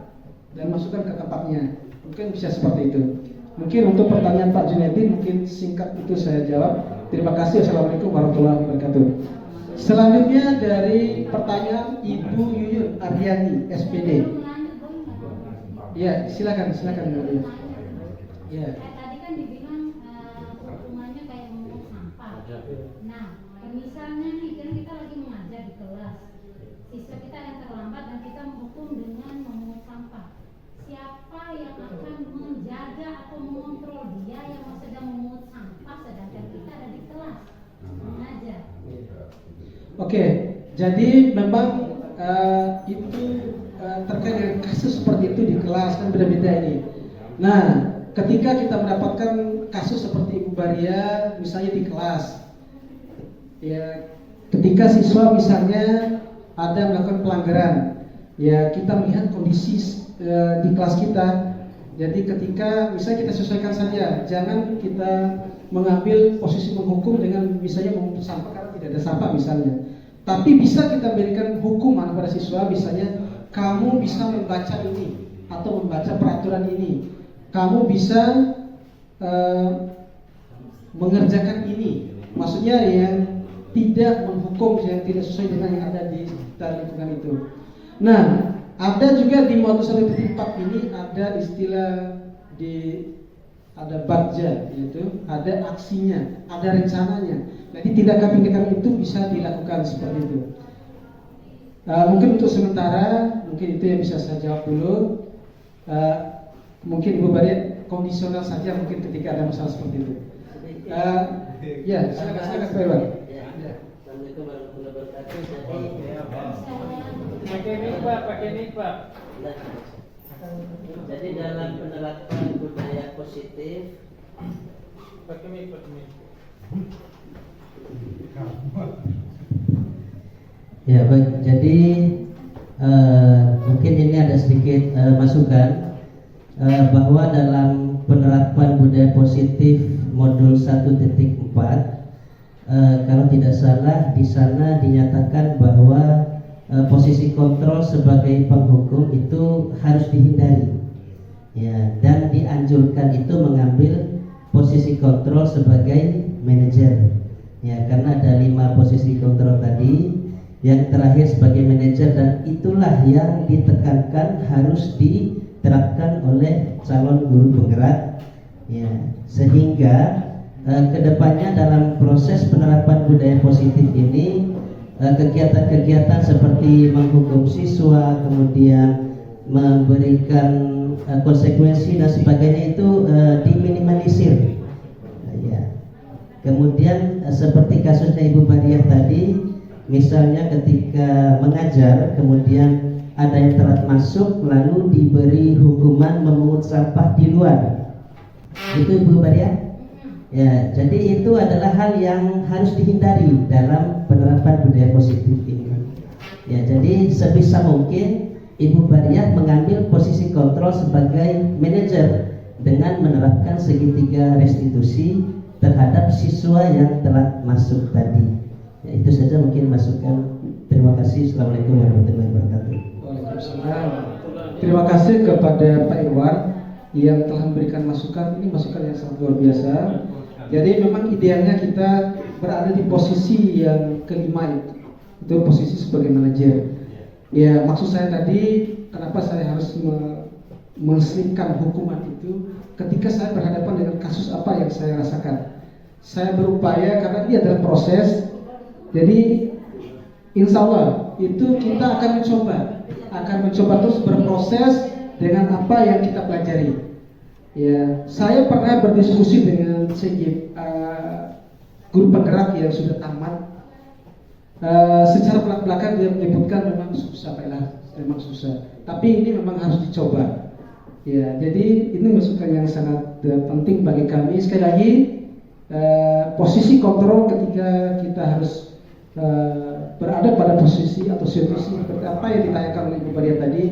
dan masukkan ke tempatnya, mungkin bisa seperti itu. Mungkin untuk pertanyaan Pak Junedi, mungkin singkat itu saya jawab. Terima kasih. Assalamualaikum warahmatullahi wabarakatuh. Selanjutnya dari pertanyaan Ibu Yuyun Aryani, SPD. Ya, silakan Bu. Ya. Tadi kan dibilang hukumannya kayak memungut sampah. Nah, misalnya nih kan kita lagi mengajar di kelas, siswa kita yang terlambat dan kita menghukum dengan memungut sampah. Siapa yang akan menjaga atau mengontrol dia yang sedang memungut sampah sedangkan kita ada di kelas mengajar? Oke, jadi memang itu terkait dengan kasus seperti itu di kelas kan beda-beda ini. Nah, ketika kita mendapatkan kasus seperti Ibu Baria misalnya di kelas, ya, ketika siswa misalnya ada melakukan pelanggaran, ya kita melihat kondisi di kelas kita. Jadi ketika misalnya kita sesuaikan saja, jangan kita mengambil posisi menghukum dengan misalnya memungut sampah karena tidak ada sampah misalnya. Tapi bisa kita berikan hukuman kepada siswa, misalnya kamu bisa membaca ini atau membaca peraturan ini, kamu bisa mengerjakan ini. Maksudnya yang tidak menghukum, yang tidak sesuai dengan yang ada di sekitar lingkungan itu. Nah, ada juga di modus 1.4 ini ada istilah ada badja, yaitu ada aksinya, ada rencananya. Jadi tindakan-tindakan itu bisa dilakukan seperti itu. Mungkin untuk sementara, mungkin itu yang bisa saya jawab dulu. Mungkin Ibu Baria kondisional saja mungkin ketika ada masalah seperti itu. Ya, silakan Pak Iwan. Assalamualaikum warahmatullahi wabarakatuh. Pakai mic Pak. Jadi dalam penerapan budaya positif, Pakai mic. Ya baik, jadi mungkin ini ada sedikit masukan bahwa dalam penerapan budaya positif modul 1.4 kalau tidak salah di sana dinyatakan bahwa posisi kontrol sebagai penghukum itu harus dihindari, ya, dan dianjurkan itu mengambil posisi kontrol sebagai manajer, ya, karena ada 5 posisi kontrol tadi, yang terakhir sebagai manajer, dan itulah yang ditekankan harus diterapkan oleh calon guru penggerak, ya, sehingga kedepannya dalam proses penerapan budaya positif ini kegiatan-kegiatan seperti menghukum siswa, kemudian memberikan konsekuensi dan sebagainya itu diminimalisir, ya. Kemudian seperti kasusnya Ibu Bariah tadi, misalnya ketika mengajar kemudian ada yang telat masuk lalu diberi hukuman memungut sampah di luar, itu Ibu Bariah. Ya, jadi itu adalah hal yang harus dihindari dalam penerapan budaya positif ini. Ya, jadi sebisa mungkin Ibu Bariah mengambil posisi kontrol sebagai manajer dengan menerapkan segitiga restitusi terhadap siswa yang telah masuk tadi. Ya, itu saja mungkin masukan. Terima kasih. Assalamualaikum warahmatullahi wabarakatuh. Waalaikumsalam. Terima kasih kepada Pak Irwan yang telah memberikan masukan. Ini masukan yang sangat luar biasa. Jadi memang idealnya kita berada di posisi yang kelima itu posisi sebagai manajer. Ya, maksud saya tadi kenapa saya harus menselipkan hukuman itu ketika saya berhadapan dengan kasus apa yang saya rasakan. Saya berupaya karena ini adalah proses. Jadi insya Allah itu kita akan mencoba terus berproses dengan apa yang kita pelajari. Ya, saya pernah berdiskusi dengan guru penggerak yang sudah tamat. Secara belak-belakan dia menyebutkan memang susah, memang susah. Tapi ini memang harus dicoba. Ya, jadi ini masukan yang sangat penting bagi kami. Sekali lagi, posisi kontrol ketika kita harus berada pada posisi atau situasi seperti apa yang ditanyakan oleh Ibu Bariah tadi,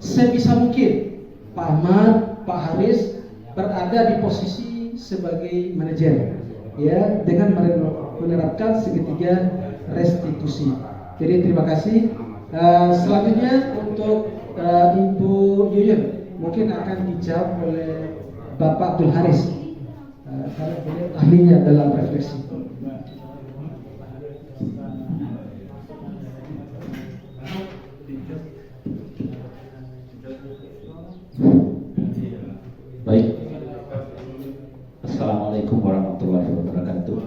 sebisa mungkin Pak Ahmad, Pak Haris berada di posisi sebagai manajer, ya, dengan menerapkan segitiga restitusi. Jadi terima kasih. Selanjutnya untuk Ibu Yuyun mungkin akan dijawab oleh Bapak Abdul Haris karena beliau ahlinya dalam refleksi. Baik. Assalamualaikum warahmatullahi wabarakatuh.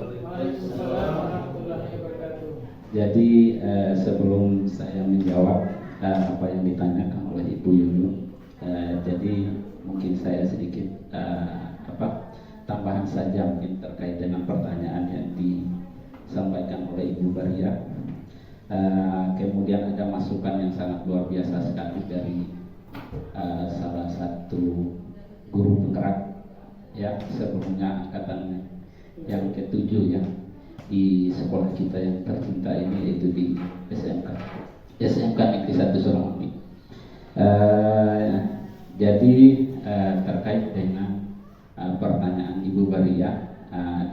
Jadi sebelum saya menjawab apa yang ditanyakan oleh Ibu Yuyun, jadi mungkin saya sedikit tambahan saja mungkin terkait dengan pertanyaan yang disampaikan oleh Ibu Bariah. Kemudian ada masukan yang sangat luar biasa sekali dari salah satu guru penggerak, ya, sebelumnya angkatan yang ke-7 ya di sekolah kita yang tercinta ini, yaitu di SMK Negeri 1 Suramadu. Jadi terkait dengan pertanyaan Ibu Bariah,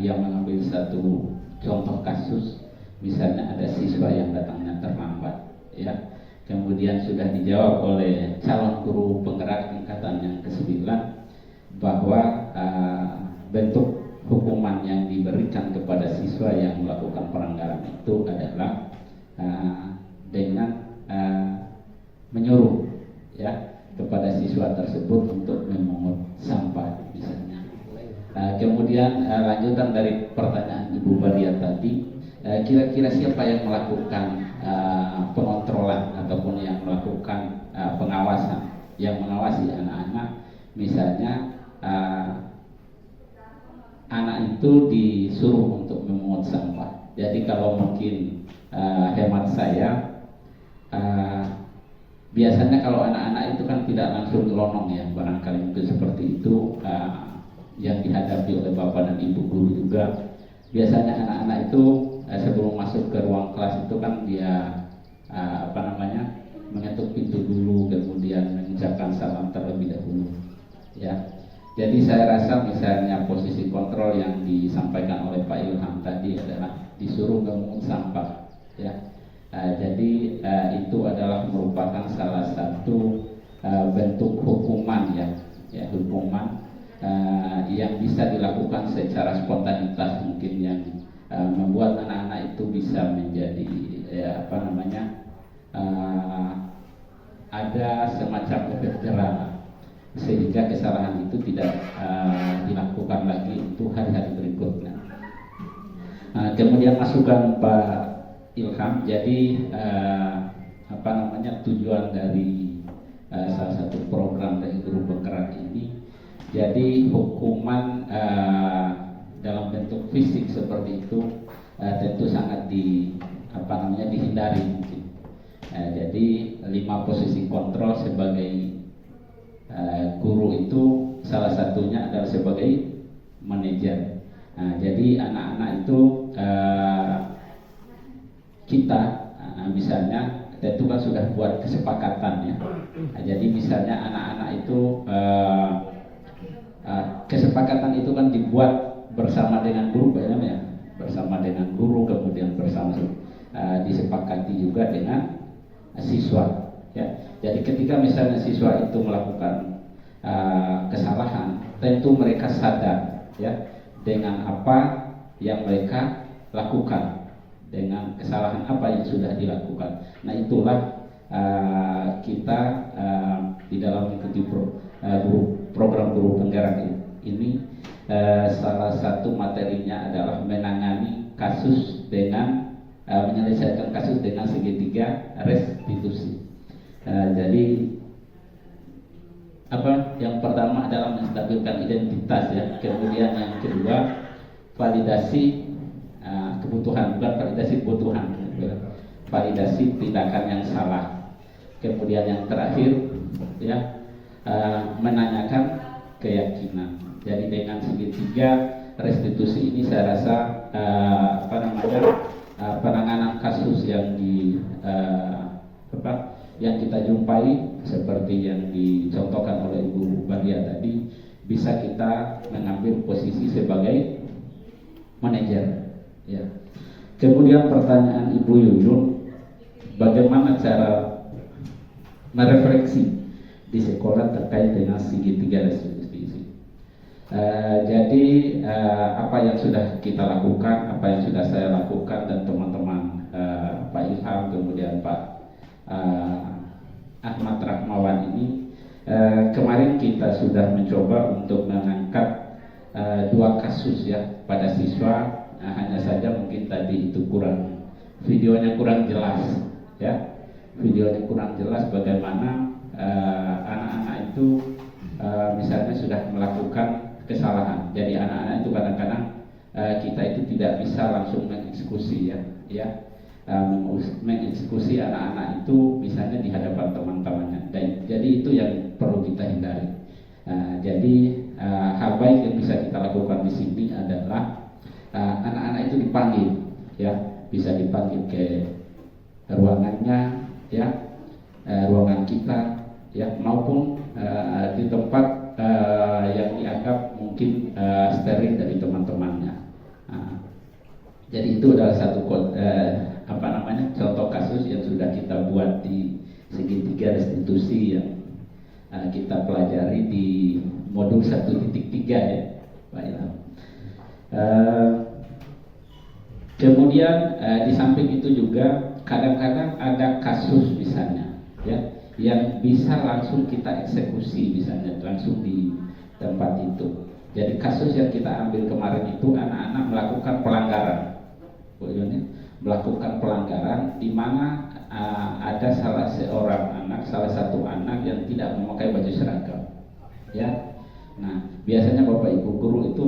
dia mengambil satu contoh kasus, misalnya ada siswa yang datangnya terlambat, ya, kemudian sudah dijawab oleh calon guru penggerak angkatan yang ke-9 bahwa bentuk hukuman yang diberikan kepada siswa yang melakukan pelanggaran itu adalah dengan menyuruh, ya, kepada siswa tersebut untuk memungut sampah misalnya. Kemudian lanjutan dari pertanyaan Ibu Bariah tadi, kira-kira siapa yang melakukan pengontrolan ataupun yang melakukan pengawasan, yang mengawasi anak-anak, misalnya anak itu disuruh untuk memungut sampah. Jadi kalau mungkin hemat saya, biasanya kalau anak-anak itu kan tidak langsung nyelonong, ya, barangkali mungkin seperti itu yang dihadapi oleh bapak dan ibu guru juga. Biasanya anak-anak itu sebelum masuk ke ruang kelas itu kan dia mengetuk pintu dulu, kemudian mengucapkan salam terlebih dahulu, ya. Jadi saya rasa misalnya posisi kontrol yang disampaikan oleh Pak Ilham tadi adalah disuruh memungut sampah, ya. Jadi itu adalah merupakan salah satu bentuk hukuman ya hukuman yang bisa dilakukan secara spontanitas, mungkin yang membuat anak-anak itu bisa menjadi ada semacam efek jerah, sehingga kesalahan itu tidak dilakukan lagi untuk hari-hari berikutnya. Kemudian masukan Pak Ilham, jadi tujuan dari salah satu program dari guru penggerak ini, jadi hukuman dalam bentuk fisik seperti itu tentu sangat dihindari mungkin. Jadi 5 posisi kontrol sebagai guru itu salah satunya adalah sebagai manajer. Jadi anak-anak itu kita misalnya tentu kan sudah buat kesepakatan ya. Jadi misalnya anak-anak itu kesepakatan itu kan dibuat bersama dengan guru ya, bersama dengan guru, kemudian bersama disepakati juga dengan siswa ya. Jadi ketika misalnya siswa itu melakukan kesalahan, tentu mereka sadar ya dengan apa yang mereka lakukan, dengan kesalahan apa yang sudah dilakukan. Nah itulah kita di dalam mengikuti program guru penggerak ini salah satu materinya adalah menangani kasus dengan menyelesaikan kasus dengan segitiga restitusi. Jadi yang pertama adalah menstabilkan identitas ya, kemudian yang kedua validasi kebutuhan, bukan validasi kebutuhan, validasi tindakan yang salah, kemudian yang terakhir ya menanyakan keyakinan. Jadi dengan segitiga restitusi ini saya rasa penanganan kasus yang yang kita jumpai seperti yang dicontohkan oleh Ibu Bahia tadi, bisa kita mengambil posisi sebagai manajer ya. Kemudian pertanyaan Ibu Yuyun, bagaimana cara merefleksi di sekolah terkait dengan segitiga restitusi. Jadi apa yang sudah kita lakukan, apa yang sudah saya lakukan dan teman-teman Pak Ilham, kemudian Pak Ahmad Rahmawan ini, kemarin kita sudah mencoba untuk mengangkat 2 kasus ya pada siswa. Hanya saja mungkin tadi itu videonya kurang jelas ya, videonya kurang jelas bagaimana anak-anak itu misalnya sudah melakukan kesalahan. Jadi anak-anak itu kadang-kadang kita itu tidak bisa langsung mengeksekusi ya mengeksekusi anak-anak itu misalnya di hadapan teman-temannya. Dan jadi itu yang perlu kita hindari. Jadi hal baik yang bisa kita lakukan di sini adalah anak-anak itu dipanggil ya, bisa dipanggil ke ruangannya ya, ruangan kita ya, maupun di tempat yang dianggap mungkin steril dari teman-temannya. Jadi itu adalah satu contoh kasus yang sudah kita buat di segitiga restitusi yang kita pelajari di modul 1.3 ya Pak Ilham. Kemudian di samping itu juga kadang-kadang ada kasus misalnya ya yang bisa langsung kita eksekusi, misalnya langsung di tempat itu. Jadi kasus yang kita ambil kemarin itu anak-anak melakukan pelanggaran, melakukan pelanggaran di mana ada salah satu anak yang tidak memakai baju seragam ya. Nah biasanya Bapak Ibu guru itu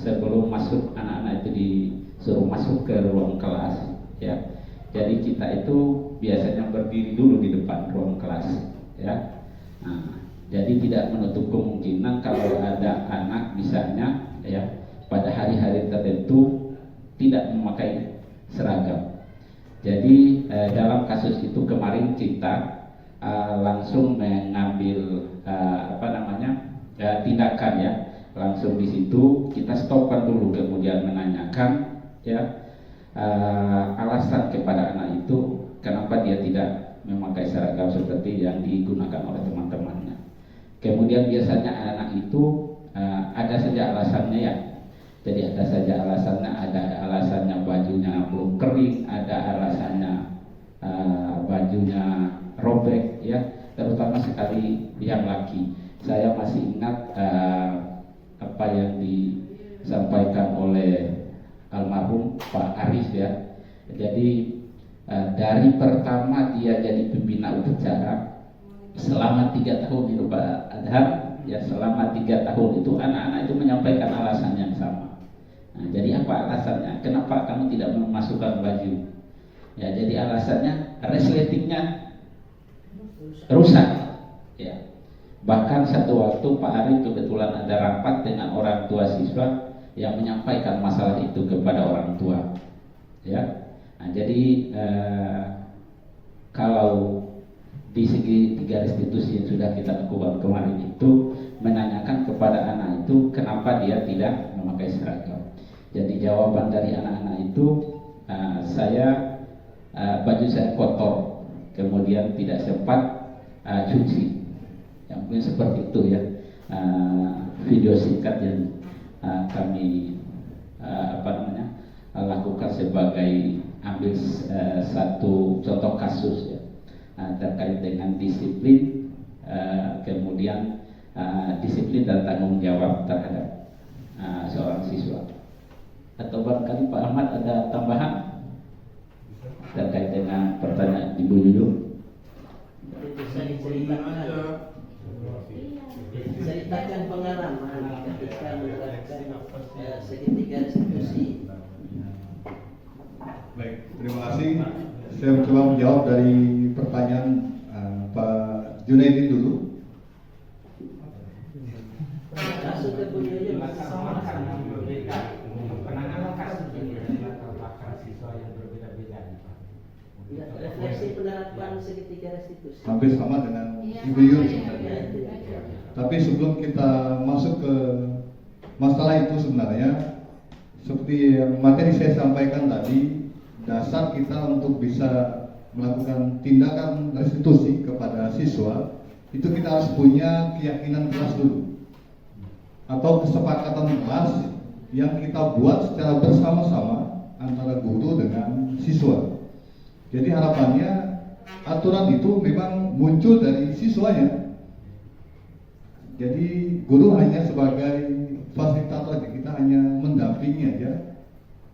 sebelum masuk anak-anak itu disuruh masuk ke ruang kelas ya. Jadi kita itu biasanya berdiri dulu di depan ruang kelas ya. Nah, jadi tidak menutup kemungkinan kalau ada anak misalnya ya pada hari-hari tertentu tidak memakai seragam. Jadi dalam kasus itu kemarin kita langsung mengambil tindakan ya, langsung di situ kita stopkan dulu, kemudian menanyakan ya alasan kepada anak itu kenapa dia tidak memakai seragam seperti yang digunakan oleh teman-temannya. Kemudian biasanya anak itu ada saja alasannya ya. Jadi ada saja alasannya, ada alasannya bajunya belum kering, ada alasannya bajunya robek ya, terutama sekali yang laki. Saya masih ingat apa yang disampaikan oleh almarhum Pak Aris ya. Jadi dari pertama dia jadi pembina upacara selama 3 tahun itu Pak Adham ya, selama 3 tahun itu anak-anak itu menyampaikan alasan yang sama. Nah, jadi apa alasannya? Kenapa kamu tidak memasukkan baju? Ya, jadi alasannya resletingnya rusak. Ya. Bahkan satu waktu Pak Arif kebetulan ada rapat dengan orang tua siswa yang menyampaikan masalah itu kepada orang tua. Ya. Nah, jadi kalau di segi 3 restitusi yang sudah kita lakukan kemarin itu menanyakan kepada anak itu kenapa dia tidak memakai seragam. Jadi jawaban dari anak-anak itu baju saya kotor, kemudian tidak sempat cuci. Yang mungkin seperti itu ya. Video singkat yang kami lakukan sebagai ambil satu contoh kasus ya, terkait dengan disiplin, kemudian disiplin dan tanggung jawab terhadap seorang siswa. Atau barangkali Pak Ahmad ada tambahan terkait dengan pertanyaan Ibu Yuyu? Bisa diceritakan pengalaman ketika menerapkan segitiga restitusi. Baik, terima kasih. Saya mencoba menjawab dari pertanyaan Pak Junaidi dulu. Kasus kebunyanya sama. Penanganan kasus ini latar belakang siswa yang berbeda-beda. Refleksi penerapan segitiga restitusi. Hampir sama dengan Ibu Yun sebenarnya. Tapi sebelum kita masuk ke masalah itu sebenarnya, seperti yang materi saya sampaikan tadi, dasar kita untuk bisa melakukan tindakan restitusi kepada siswa itu kita harus punya keyakinan kelas dulu atau kesepakatan kelas yang kita buat secara bersama-sama antara guru dengan siswa. Jadi harapannya aturan itu memang muncul dari siswanya. Jadi guru hanya sebagai fasilitator aja, kita hanya mendampingi aja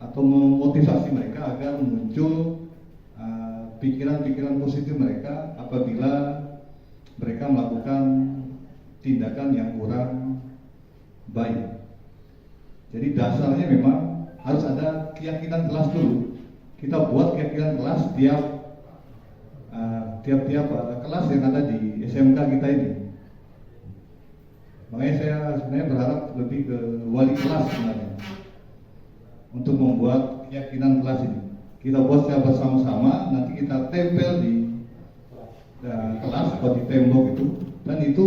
atau memotivasi mereka agar muncul pikiran-pikiran positif mereka apabila mereka melakukan tindakan yang kurang baik. Jadi dasarnya memang harus ada keyakinan kelas dulu. Kita buat keyakinan kelas tiap-tiap kelas yang ada di SMK kita ini. Makanya saya sebenarnya berharap lebih ke wali kelas sebenarnya untuk membuat keyakinan kelas ini. Kita buat secara bersama-sama, nanti kita tempel di kelas atau di tembok itu, dan itu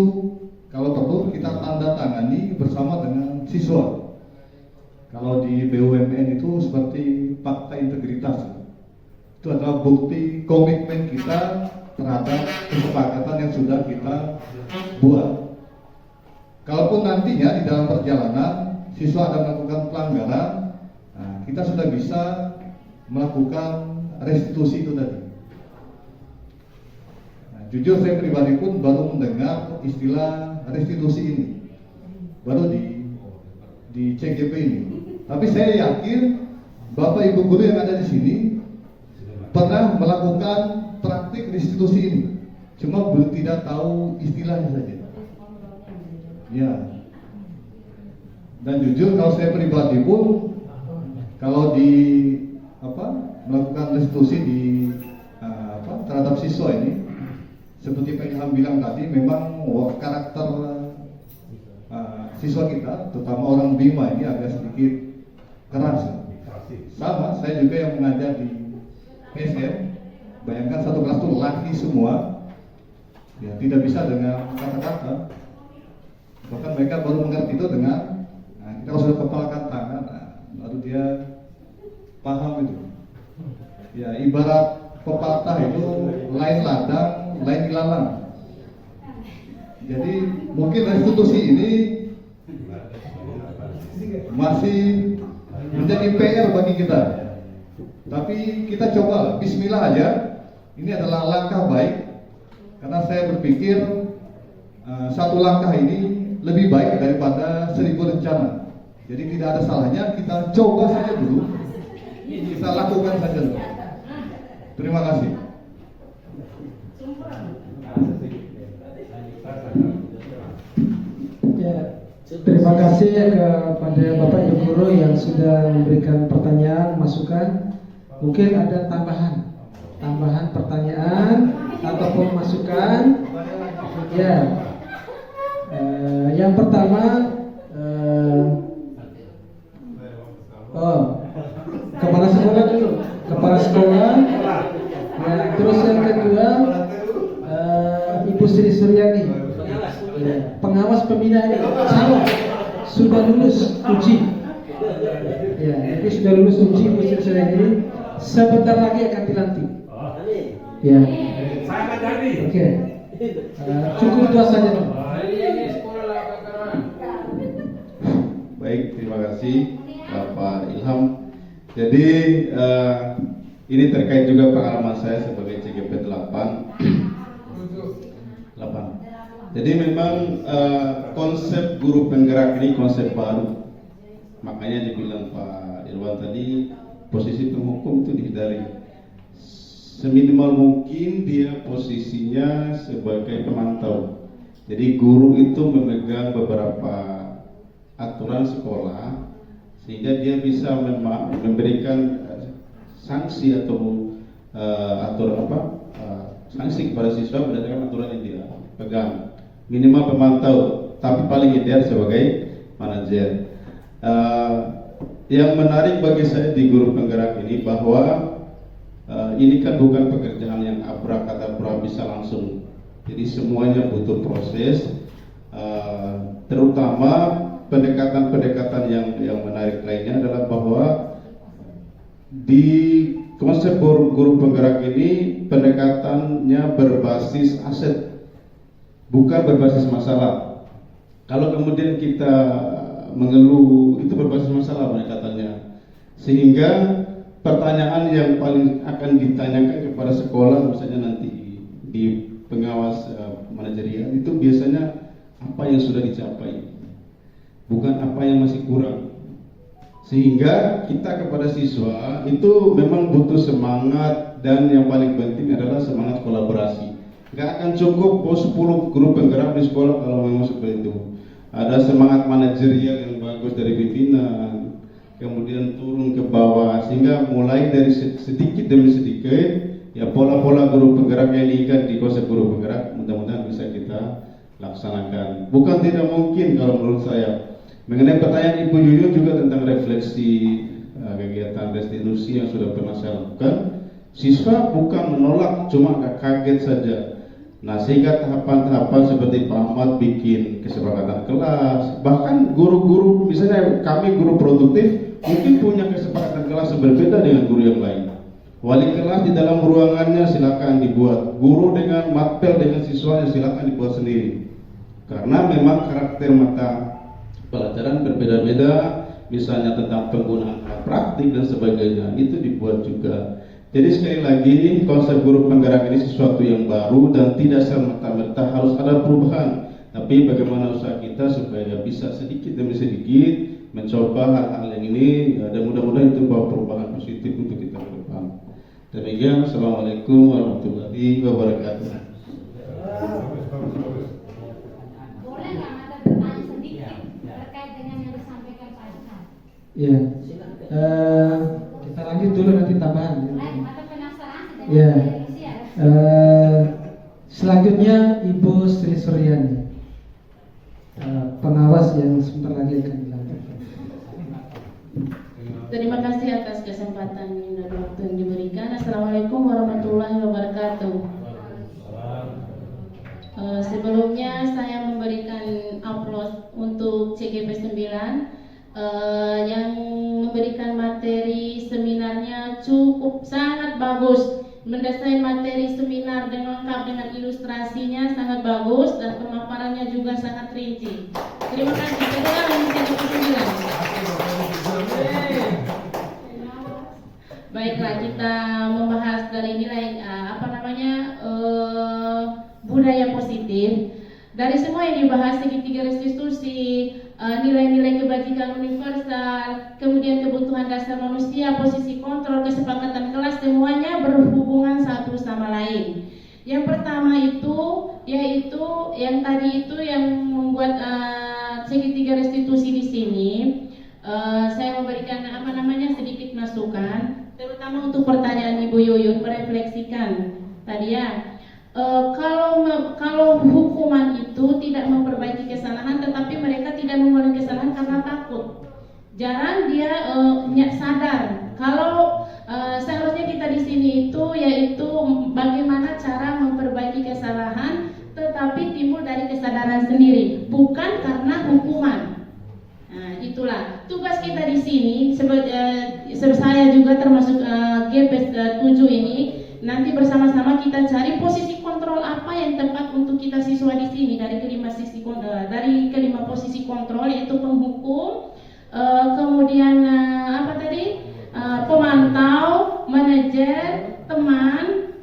kalau perlu kita tanda tangani bersama dengan siswa. Kalau di BUMN itu seperti fakta integritas, itu adalah bukti komitmen kita terhadap kesepakatan yang sudah kita buat. Kalaupun nantinya di dalam perjalanan siswa ada melakukan pelanggaran, kita sudah bisa melakukan restitusi itu tadi. Jujur saya pribadi pun baru mendengar istilah restitusi ini, baru di CGP ini. Tapi saya yakin Bapak Ibu guru yang ada di sini pernah melakukan praktik restitusi ini, cuma belum tidak tahu istilahnya saja. Ya. Dan jujur kalau saya pribadi pun kalau melakukan restitusi di terhadap siswa ini, seperti Pak Ilham bilang tadi, memang karakter siswa kita, terutama orang Bima ini agak sedikit keras. Sama, saya juga yang mengajar di PSM. Bayangkan satu kelas itu laki semua, ya, tidak bisa dengan kata-kata. Bahkan mereka baru mengerti itu dengan kita sudah kepalkan tangan, lalu dia paham itu. Ya, ibarat pepatah itu lain ladang, lain ilalang. Jadi mungkin restitusi ini masih menjadi PR bagi kita. Tapi kita coba, bismillah aja. Ini adalah langkah baik, karena saya berpikir satu langkah ini lebih baik daripada 1000 rencana. Jadi tidak ada salahnya kita coba saja dulu, kita lakukan saja dulu. Terima kasih. Ya, terima kasih kepada Bapak Ibu Guru yang sudah memberikan pertanyaan, masukan. Mungkin ada tambahan pertanyaan ataupun masukan. Ya, yang pertama, kepala sekolah dulu, kepala sekolah. Ya, terus yang kedua, Ibu Sri Suryani, ya, pengawas pembina ini, calon sudah lulus uji. Ya, itu sudah lulus uji Ibu Sri Suryani. Sebentar lagi akan dilantik. Ya. Oke. Cukup dua saja. Baik, terima kasih Bapak Ilham. Jadi ini terkait juga pengalaman saya sebagai CGP 8. Jadi memang konsep guru penggerak ini konsep baru. Makanya dibilang Pak Irwan tadi, posisi penghukum itu dihindari. Seminimal mungkin dia posisinya sebagai pemantau. Jadi guru itu memegang beberapa aturan sekolah sehingga dia bisa memberikan sanksi atau sanksi kepada siswa berdasarkan aturan yang dia pegang. Minimal pemantau, tapi paling ideal sebagai manajer. Yang menarik bagi saya di guru penggerak ini bahwa ini kan bukan pekerjaan yang abrakadabra bisa langsung. Jadi semuanya butuh proses, terutama pendekatan-pendekatan yang menarik lainnya adalah bahwa di konsep guru penggerak ini pendekatannya berbasis aset, bukan berbasis masalah. Kalau kemudian kita mengeluh, itu berbasis masalah pendekatannya, sehingga pertanyaan yang paling akan ditanyakan kepada sekolah misalnya nanti di pengawas manajerial itu biasanya apa yang sudah dicapai, bukan apa yang masih kurang. Sehingga kita kepada siswa itu memang butuh semangat, dan yang paling penting adalah semangat kolaborasi. Gak akan cukup 10 guru penggerak di sekolah kalau memang seperti itu. Ada semangat manajerial yang bagus dari pimpinan, kemudian turun ke bawah, sehingga mulai dari sedikit demi sedikit ya pola-pola guru penggerak yang diikat di konsep guru penggerak mudah-mudahan bisa kita laksanakan. Bukan tidak mungkin kalau menurut saya. Mengenai pertanyaan Ibu Yuyun juga tentang refleksi kegiatan restitusi yang sudah pernah saya lakukan, siswa bukan menolak, cuma agak kaget saja. Nah, sehingga tahapan-tahapan seperti Pak Ahmad bikin kesepakatan kelas, bahkan guru-guru, misalnya kami guru produktif mungkin punya kesepakatan kelas yang berbeda dengan guru yang lain. Wali kelas di dalam ruangannya silakan dibuat, guru dengan matpel dengan siswanya silakan dibuat sendiri, karena memang karakter mata pelajaran berbeda-beda, misalnya tentang penggunaan alat praktik dan sebagainya, itu dibuat juga. Jadi sekali lagi konsep guru penggerak ini sesuatu yang baru dan tidak serta-merta harus ada perubahan, tapi bagaimana usaha kita supaya bisa sedikit demi sedikit mencoba hal-hal yang ini, dan mudah-mudahan itu bawa perubahan positif untuk kita ke depan. Demikian, Assalamualaikum warahmatullahi wabarakatuh. Boleh nggak Mata bertanya sedikit terkait dengan yang disampaikan Pak Irwan? Ya, kita lanjut dulu nanti tambahan. Mata penasaran dengan Ya, televisi ya? selanjutnya Ibu Sri Suryani, pengawas yang sebentar lagi akan dilantik. Terima kasih atas kesempatan dan waktu yang diberikan. Assalamualaikum warahmatullahi wabarakatuh. Sebelumnya saya memberikan aplaus untuk CGP 9 yang memberikan materi seminarnya cukup sangat bagus. Mendesain materi seminar dengan lengkap dengan ilustrasinya sangat bagus dan pemaparannya juga sangat rinci. Terima kasih. Kedua, Komisi 29. Baiklah, kita membahas dari nilai budaya positif. Dari semua yang dibahas, segitiga restitusi, nilai-nilai kebajikan universal, kemudian kebutuhan dasar manusia, posisi kontrol, kesepakatan kelas, semuanya berhubungan satu sama lain. Yang pertama itu yaitu yang tadi itu yang membuat segitiga restitusi di sini. Saya memberikan sedikit masukan, terutama untuk pertanyaan Ibu Yuyun, merefleksikan tadi ya. Kalau hukuman itu tidak memperbaiki kesalahan, tetapi mereka tidak mengulangi kesalahan karena takut. Jarang dia sadar. Kalau seharusnya kita di sini itu yaitu bagaimana cara memperbaiki kesalahan, tetapi timbul dari kesadaran sendiri, bukan karena hukuman. Nah, itulah tugas kita di sini. Saya juga termasuk GP 7 ini. Nanti bersama-sama kita cari posisi kontrol apa yang tepat untuk kita siswa di sini dari kelima posisi kontrol, yaitu penghukum, kemudian pemantau, manajer, teman,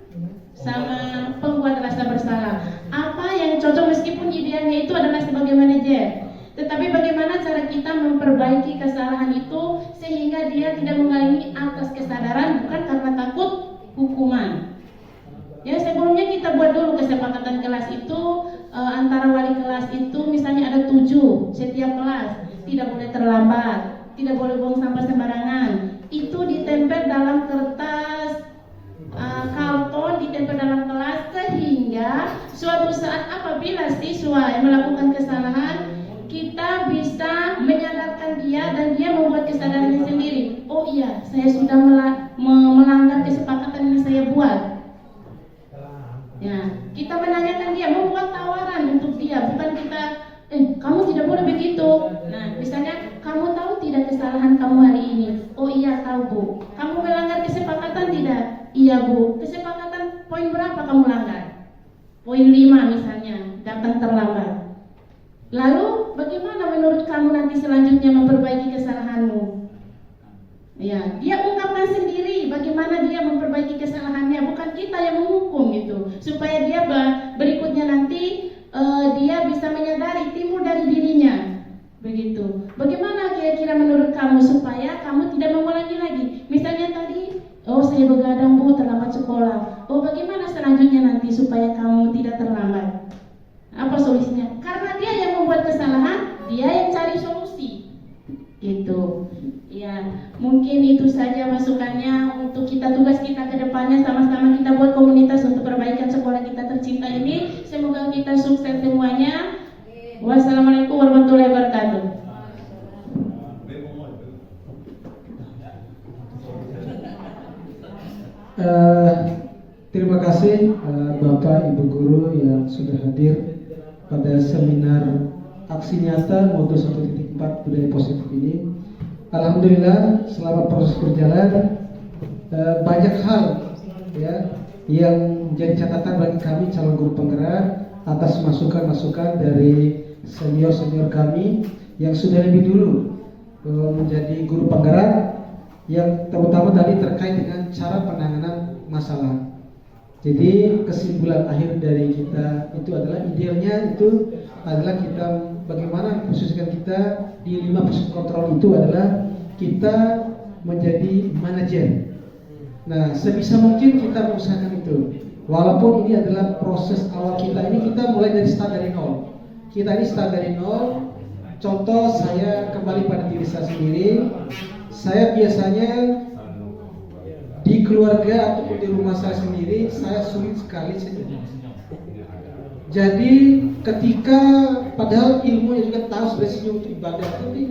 sama pembuat rasa bersalah. Apa yang cocok, meskipun idealnya itu adalah sebagai manajer, tetapi bagaimana cara kita memperbaiki kesalahan itu sehingga dia tidak mengulangi atas kesadaran, bukan karena takut hukuman. Ya, sebelumnya kita buat dulu kesepakatan kelas itu antara wali kelas itu, misalnya ada 7 setiap kelas, tidak boleh terlambat, tidak boleh buang sampah sembarangan. Itu ditempel dalam kertas karton, ditempel dalam kelas, sehingga suatu saat apabila siswa yang melakukan kesalahan, kita bisa menyadarkan dia dan dia membuat kesadarannya sendiri. Oh iya, saya sudah melanggar kesepakatan yang saya buat. Ya, kita menanyakan dia, membuat tawaran untuk dia, bukan kita, kamu tidak boleh begitu. Nah, misalnya, kamu tahu tidak kesalahan kamu hari ini? Oh iya, tahu Bu. Kamu melanggar kesepakatan tidak? Iya Bu. Kesepakatan poin berapa kamu langgar? Poin 5 misalnya, datang terlambat. Lalu bagaimana menurut kamu nanti selanjutnya memperbaiki kesalahanmu? Ya, dia ungkapkan sendiri bagaimana dia memperbaiki kesalahannya, bukan kita yang menghukum gitu. Supaya dia berikutnya nanti dia bisa menyadari, timbul dari dirinya. Begitu. Bagaimana kira-kira menurut kamu supaya kamu tidak mengulangi lagi? Misalnya tadi, oh saya begadang Bu, terlambat sekolah. Oh bagaimana selanjutnya nanti supaya kamu tidak terlambat? Apa solusinya? Karena dia yang membuat kesalahan, dia yang cari solusi. Gitu. Ya, mungkin itu saja masukannya untuk tugas kita ke depannya, sama-sama kita buat komunitas untuk perbaikan sekolah kita tercinta ini. Semoga kita sukses semuanya. Wassalamualaikum warahmatullahi wabarakatuh. Terima kasih Bapak Ibu Guru yang sudah hadir pada seminar aksi nyata modul 1.4 budaya positif ini. Alhamdulillah selama proses berjalan banyak hal ya yang menjadi catatan bagi kami calon guru penggerak atas masukan-masukan dari senior-senior kami yang sudah lebih dulu menjadi guru penggerak, yang terutama tadi terkait dengan cara penanganan masalah. Jadi kesimpulan akhir dari kita itu adalah idealnya itu adalah kita bagaimana posisikan kita di 5 posisi kontrol itu adalah kita menjadi manajer. Nah, sebisa mungkin kita mengusahakan itu. Walaupun ini adalah proses awal kita, ini kita mulai dari start dari nol. Kita ini start dari nol. Contoh saya kembali pada diri saya sendiri. Saya biasanya di keluarga ataupun di rumah saya sendiri, saya sulit sekali senyum. Jadi ketika padahal ilmunya juga tahu sebenarnya senyum itu ibadah, tapi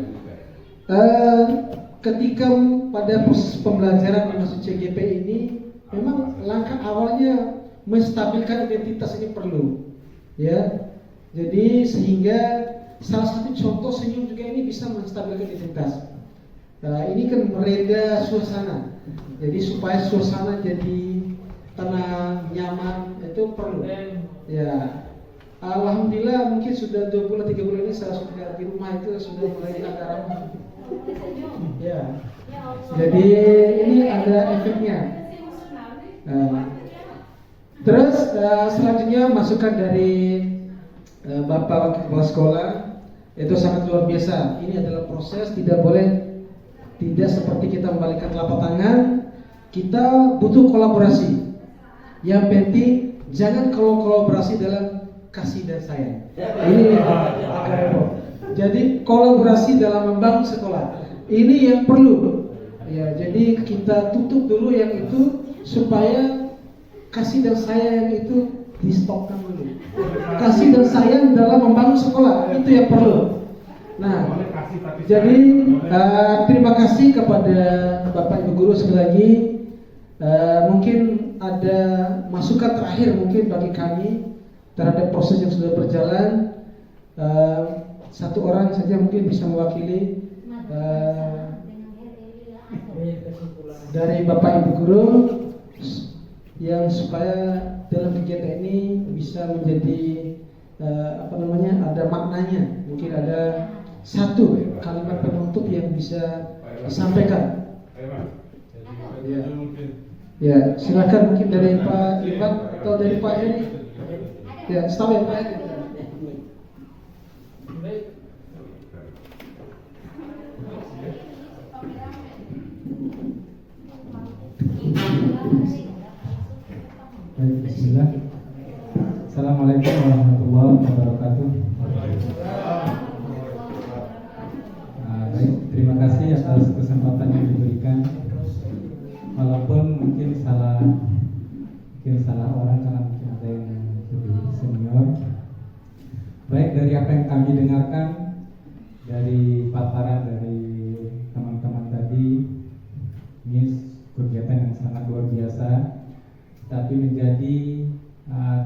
ketika pada proses pembelajaran di masuk CGP ini, memang langkah awalnya menstabilkan identitas ini perlu, ya. Jadi sehingga salah satu contoh senyum juga ini bisa menstabilkan identitas. Ini kan mereda suasana. Jadi supaya suasana jadi tenang, nyaman, itu perlu. Ya, alhamdulillah mungkin sudah 2 bulan 3 bulan ini saya sudah di rumah itu sudah mulai ada ramah. Ya. Jadi ini ada efeknya. Terus selanjutnya masukan dari Bapak Kepala Sekolah itu sangat luar biasa. Ini adalah proses, tidak seperti kita membalikkan telapak tangan. Kita butuh kolaborasi. Yang penting jangan kolaborasi dalam kasih dan sayang. Ini agak repot. Jadi kolaborasi dalam membangun sekolah. Ini yang perlu. Ya, jadi kita tutup dulu yang itu supaya kasih dan sayang itu di stopkan dulu. Kasih dan sayang dalam membangun sekolah itu yang perlu. Nah, jadi terima kasih kepada Bapak Ibu Guru sekali lagi. Mungkin ada masukan terakhir mungkin bagi kami terhadap proses yang sudah berjalan. Satu orang saja mungkin bisa mewakili dari Bapak Ibu Guru yang supaya dalam kegiatan ini bisa menjadi ada maknanya. Mungkin ada satu kalimat penutup yang bisa disampaikan. Ya, silakan mungkin dari Pak Ivan atau dari Pak Heri. Ya, stop ya Pak Heri. Bismillah. Assalamualaikum warahmatullahi wabarakatuh. Baik, terima kasih atas kesempatan yang diberikan. Walaupun mungkin salah orang karena mungkin ada yang lebih senior. Baik, dari apa yang kami dengarkan dari paparan dari teman-teman tadi, ini kegiatan yang sangat luar biasa, tapi menjadi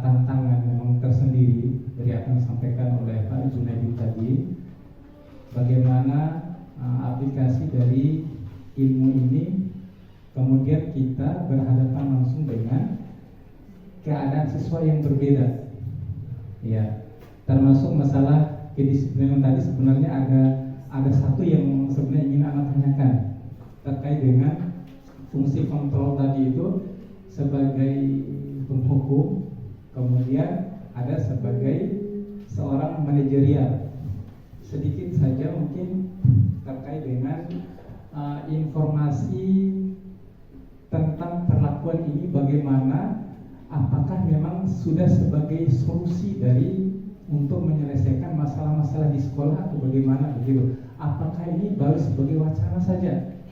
tantangan memang tersendiri dari apa yang disampaikan oleh Pak Junaidi tadi. Bagaimana aplikasi dari ilmu ini kemudian kita berhadapan langsung dengan keadaan siswa yang berbeda. Ya, termasuk masalah kedisiplinan tadi sebenarnya ada satu yang sebenarnya ingin anak tanyakan terkait dengan fungsi kontrol tadi itu sebagai penghukum, kemudian ada sebagai seorang manajerial. Sedikit saja mungkin terkait dengan informasi tentang perlakuan ini, bagaimana, apakah memang sudah sebagai solusi dari untuk menyelesaikan masalah-masalah di sekolah atau bagaimana begitu? Apakah ini baru sebagai wacana saja?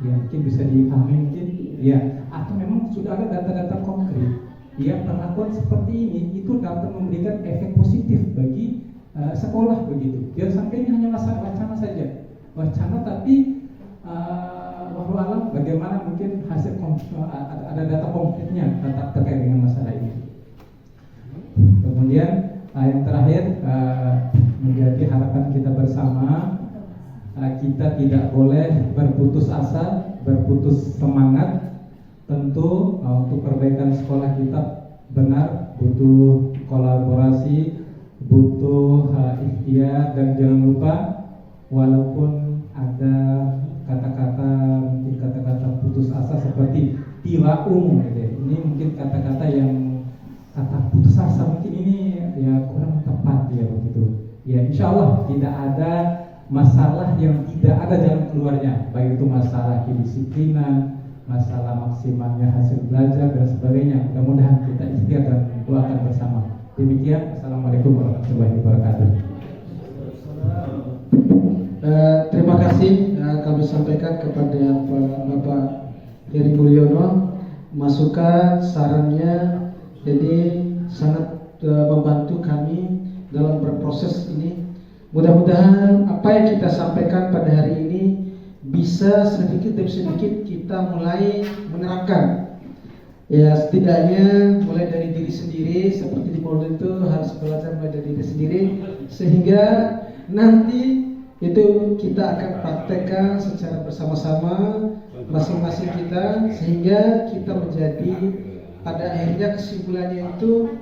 Ya, mungkin bisa dipahami mungkin ya, atau memang sudah ada data-data konkret ya perlakuan seperti ini itu dapat memberikan efek positif bagi sekolah begitu. Jangan sampai ini hanya masalah wacana saja, wacana tapi wallahu alam bagaimana mungkin hasil ada data konkretnya terkait dengan masalah ini. Kemudian yang terakhir menjadi harapan kita bersama, kita tidak boleh berputus asa, berputus semangat. Tentu untuk perbaikan sekolah kita benar butuh kolaborasi, butuh ikhtiar, dan jangan lupa walaupun ada kata-kata mungkin kata-kata putus asa seperti tidak umum gitu. Ini mungkin kata-kata yang kata putus asa mungkin ini ya kurang tepat ya begitu. Ya insyaallah tidak ada masalah yang tidak ada jalan keluarnya, baik itu masalah kedisiplinan, masalah maksimalnya hasil belajar dan sebagainya. Mudah-mudahan kita ikhtiar dan doakan bersama. Demikian, assalamualaikum warahmatullahi wabarakatuh. Terima kasih kami sampaikan kepada Bapak Heri Mulyono masukan sarannya, jadi sangat membantu kami dalam berproses ini. Mudah-mudahan apa yang kita sampaikan pada hari ini bisa sedikit demi sedikit kita mulai menerapkan. Ya, setidaknya mulai dari diri sendiri, seperti di Polda itu harus belajar mulai dari diri sendiri, sehingga nanti itu kita akan praktekkan secara bersama-sama masing-masing kita, sehingga kita menjadi pada akhirnya kesimpulannya itu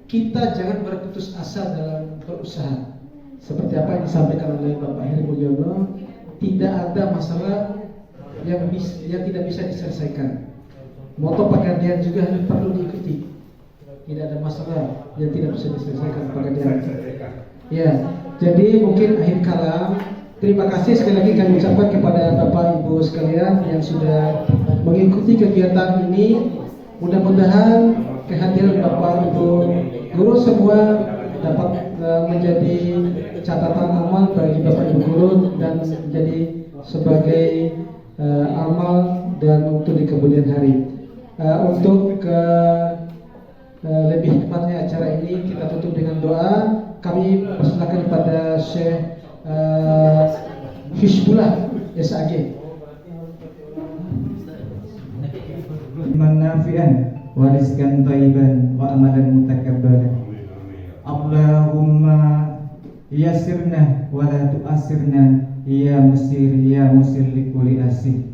kita jangan berputus asa dalam berusaha. Seperti apa yang disampaikan oleh Bapak Heri Mulyono, tidak ada masalah yang tidak bisa diselesaikan. Moto Pegadaian juga perlu diikuti. Tidak ada masalah yang tidak bisa diselesaikan Pegadaian. Ya, jadi mungkin akhir kalam. Terima kasih sekali lagi kami ucapkan kepada Bapak Ibu sekalian yang sudah mengikuti kegiatan ini. Mudah-mudahan kehadiran Bapak Ibu guru semua dapat menjadi catatan amal bagi Bapak Ibu guru dan menjadi sebagai amal dan untuk di kemudian hari. Untuk lebih tepatnya acara ini kita tutup dengan doa. Kami persilakan kepada Syekh Hizbullah SAG. Iman nafi'an wa rizqan thayyiban wa amalan mutakabbaran. Allahumma yassirna wa la tu'assirna ya musir likulli asir.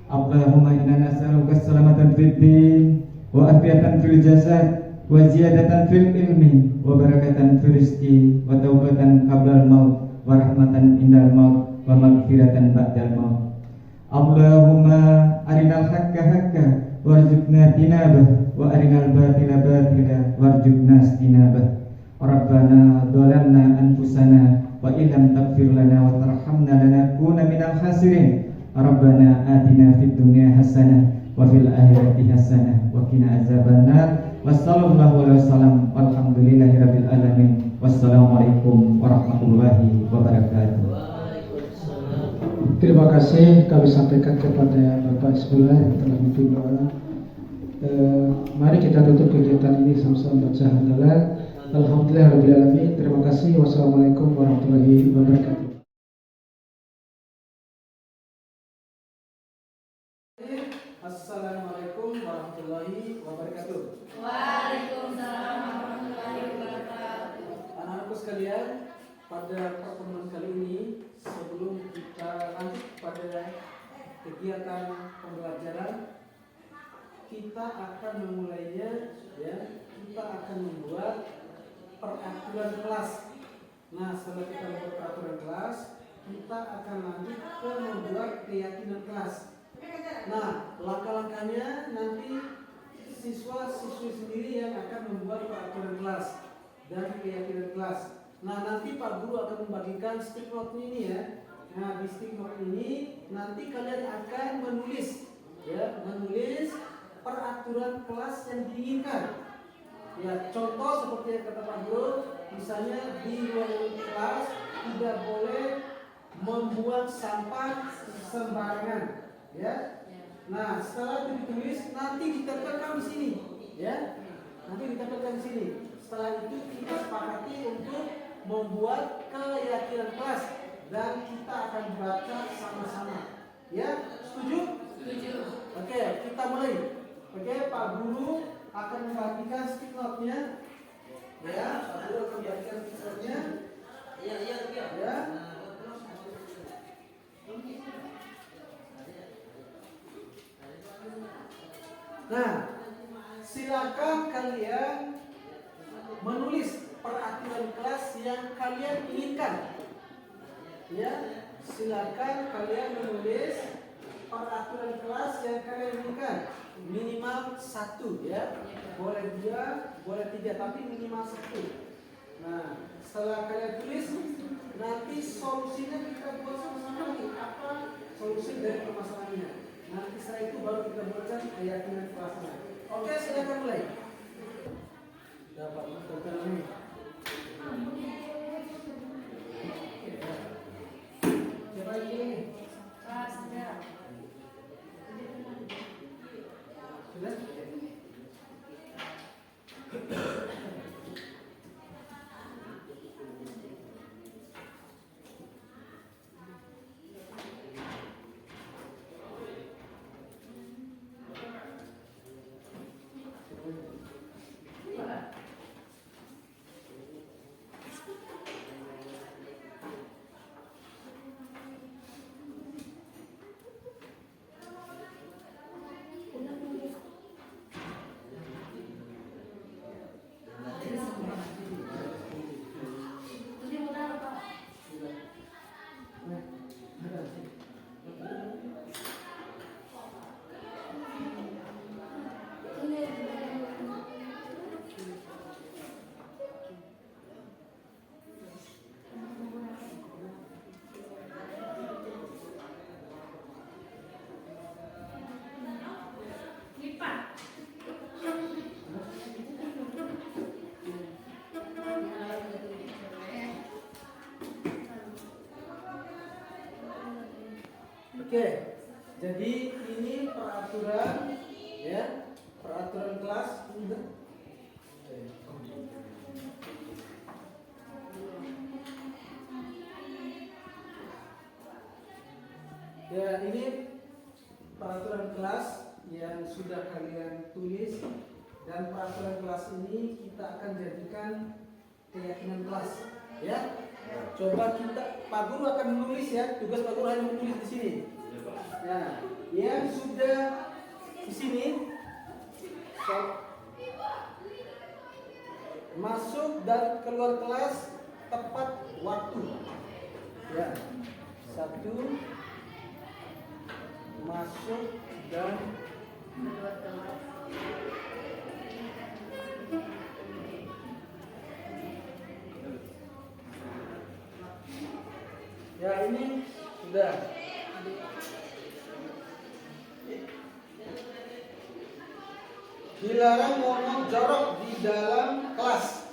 Allahumma inna nas'aluka salamatan fid din wa afiyatan fil jasad wa ziyadatan fil ilmi wa barakatan fil rizqi wa taubatan qablal maut wa rahmatan indal maut wa maghfiratan ba'dal maut. Allahumma arinal haqqa haqqa warzuqna tinabah wa arinal batila batila warzuqna istinabah. Rabbana dhalamna anfusana wa illam taghfir lana wa tarhamna lanakuna minal khasirin. Rabbana atina fid dunya hasanah wa fil akhirati hasanah wa qina azabannar. Wassallallahu alaihi wasallam walhamdulillahi rabbil alamin. Wassalamualaikum warahmatullahi wabarakatuh. Terima kasih kami sampaikan kepada Bapak Hizbullah yang telah memimpin doa. Mari kita tutup kegiatan ini sama-sama baca hamdalah. Alhamdulillahirabbil alamin. Terima kasih. Wassalamualaikum warahmatullahi wabarakatuh. Assalamualaikum warahmatullahi wabarakatuh. Waalaikumsalam warahmatullahi wabarakatuh. Anak-anakku sekalian, pada pertemuan kali ini, sebelum kita lanjut pada kegiatan pembelajaran, kita akan memulainya, ya. Kita akan membuat peraturan kelas. Nah, setelah kita membuat peraturan kelas, kita akan lanjut ke membuat keyakinan kelas. Nah, langkah-langkahnya nanti siswa-siswi sendiri yang akan membuat peraturan kelas dan keyakinan kelas. Nah, nanti Pak Guru akan membagikan stick note ini, ya. Nah, di stick note ini nanti kalian akan menulis, ya, menulis peraturan kelas yang diinginkan. Ya, contoh seperti yang kata Pak Guru, misalnya di ruang kelas tidak boleh membuang sampah sembarangan, ya. Nah, setelah itu ditulis, nanti ditempelkan di sini, ya. Nanti ditempelkan di sini. Setelah itu kita sepakati untuk membuat keyakinan kelas dan kita akan baca sama-sama. Ya, setuju? Setuju. Oke, kita mulai. Oke, Pak Guru akan membagikan stick note-nya. Ya, Pak Guru akan membagikan stick note-nya. Ya. Nah, silakan kalian menulis peraturan kelas yang kalian inginkan. Ya, silakan kalian menulis peraturan kelas yang kalian inginkan. Minimal 1, ya. Boleh 2, boleh 3, tapi minimal 1. Nah, setelah kalian tulis, nanti solusinya kita buat sama-sama nih. Apa solusi dari permasalahannya? Nanti setelah itu baru kita buatkan keyakinan kelasnya. Oke, silakan mulai. Dapat menentukan ini. Siapa ini? Sudah. Sudah? Oke, jadi ini peraturan ya, peraturan kelas. Ya, ini peraturan kelas yang sudah kalian tulis, dan peraturan kelas ini kita akan jadikan keyakinan kelas ya. Coba Pak Guru akan menulis ya, tugas Pak Guru hanya menulis di sini. Nah, yang sudah di sini masuk dan keluar kelas tepat waktu. Ya, 1 masuk dan keluar kelas. Ya, ini sudah. Dilarang ngomong jorok di dalam kelas.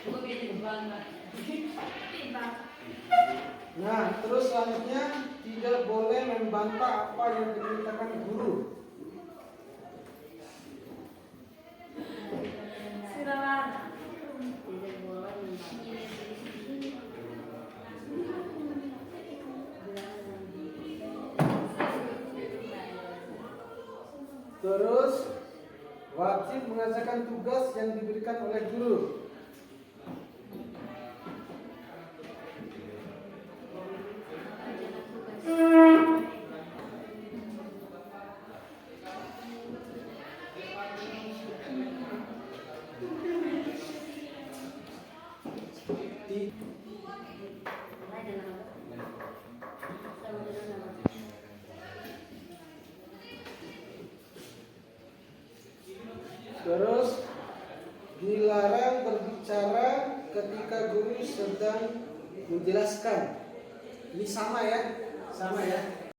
Boleh membantah. Nah, terus selanjutnya tidak boleh membantah apa yang diberitakan guru. Silakan. Terus wajib mengerjakan tugas yang diberikan oleh guru. Terus dilarang berbicara ketika guru sedang menjelaskan. Ini sama ya, sama ya.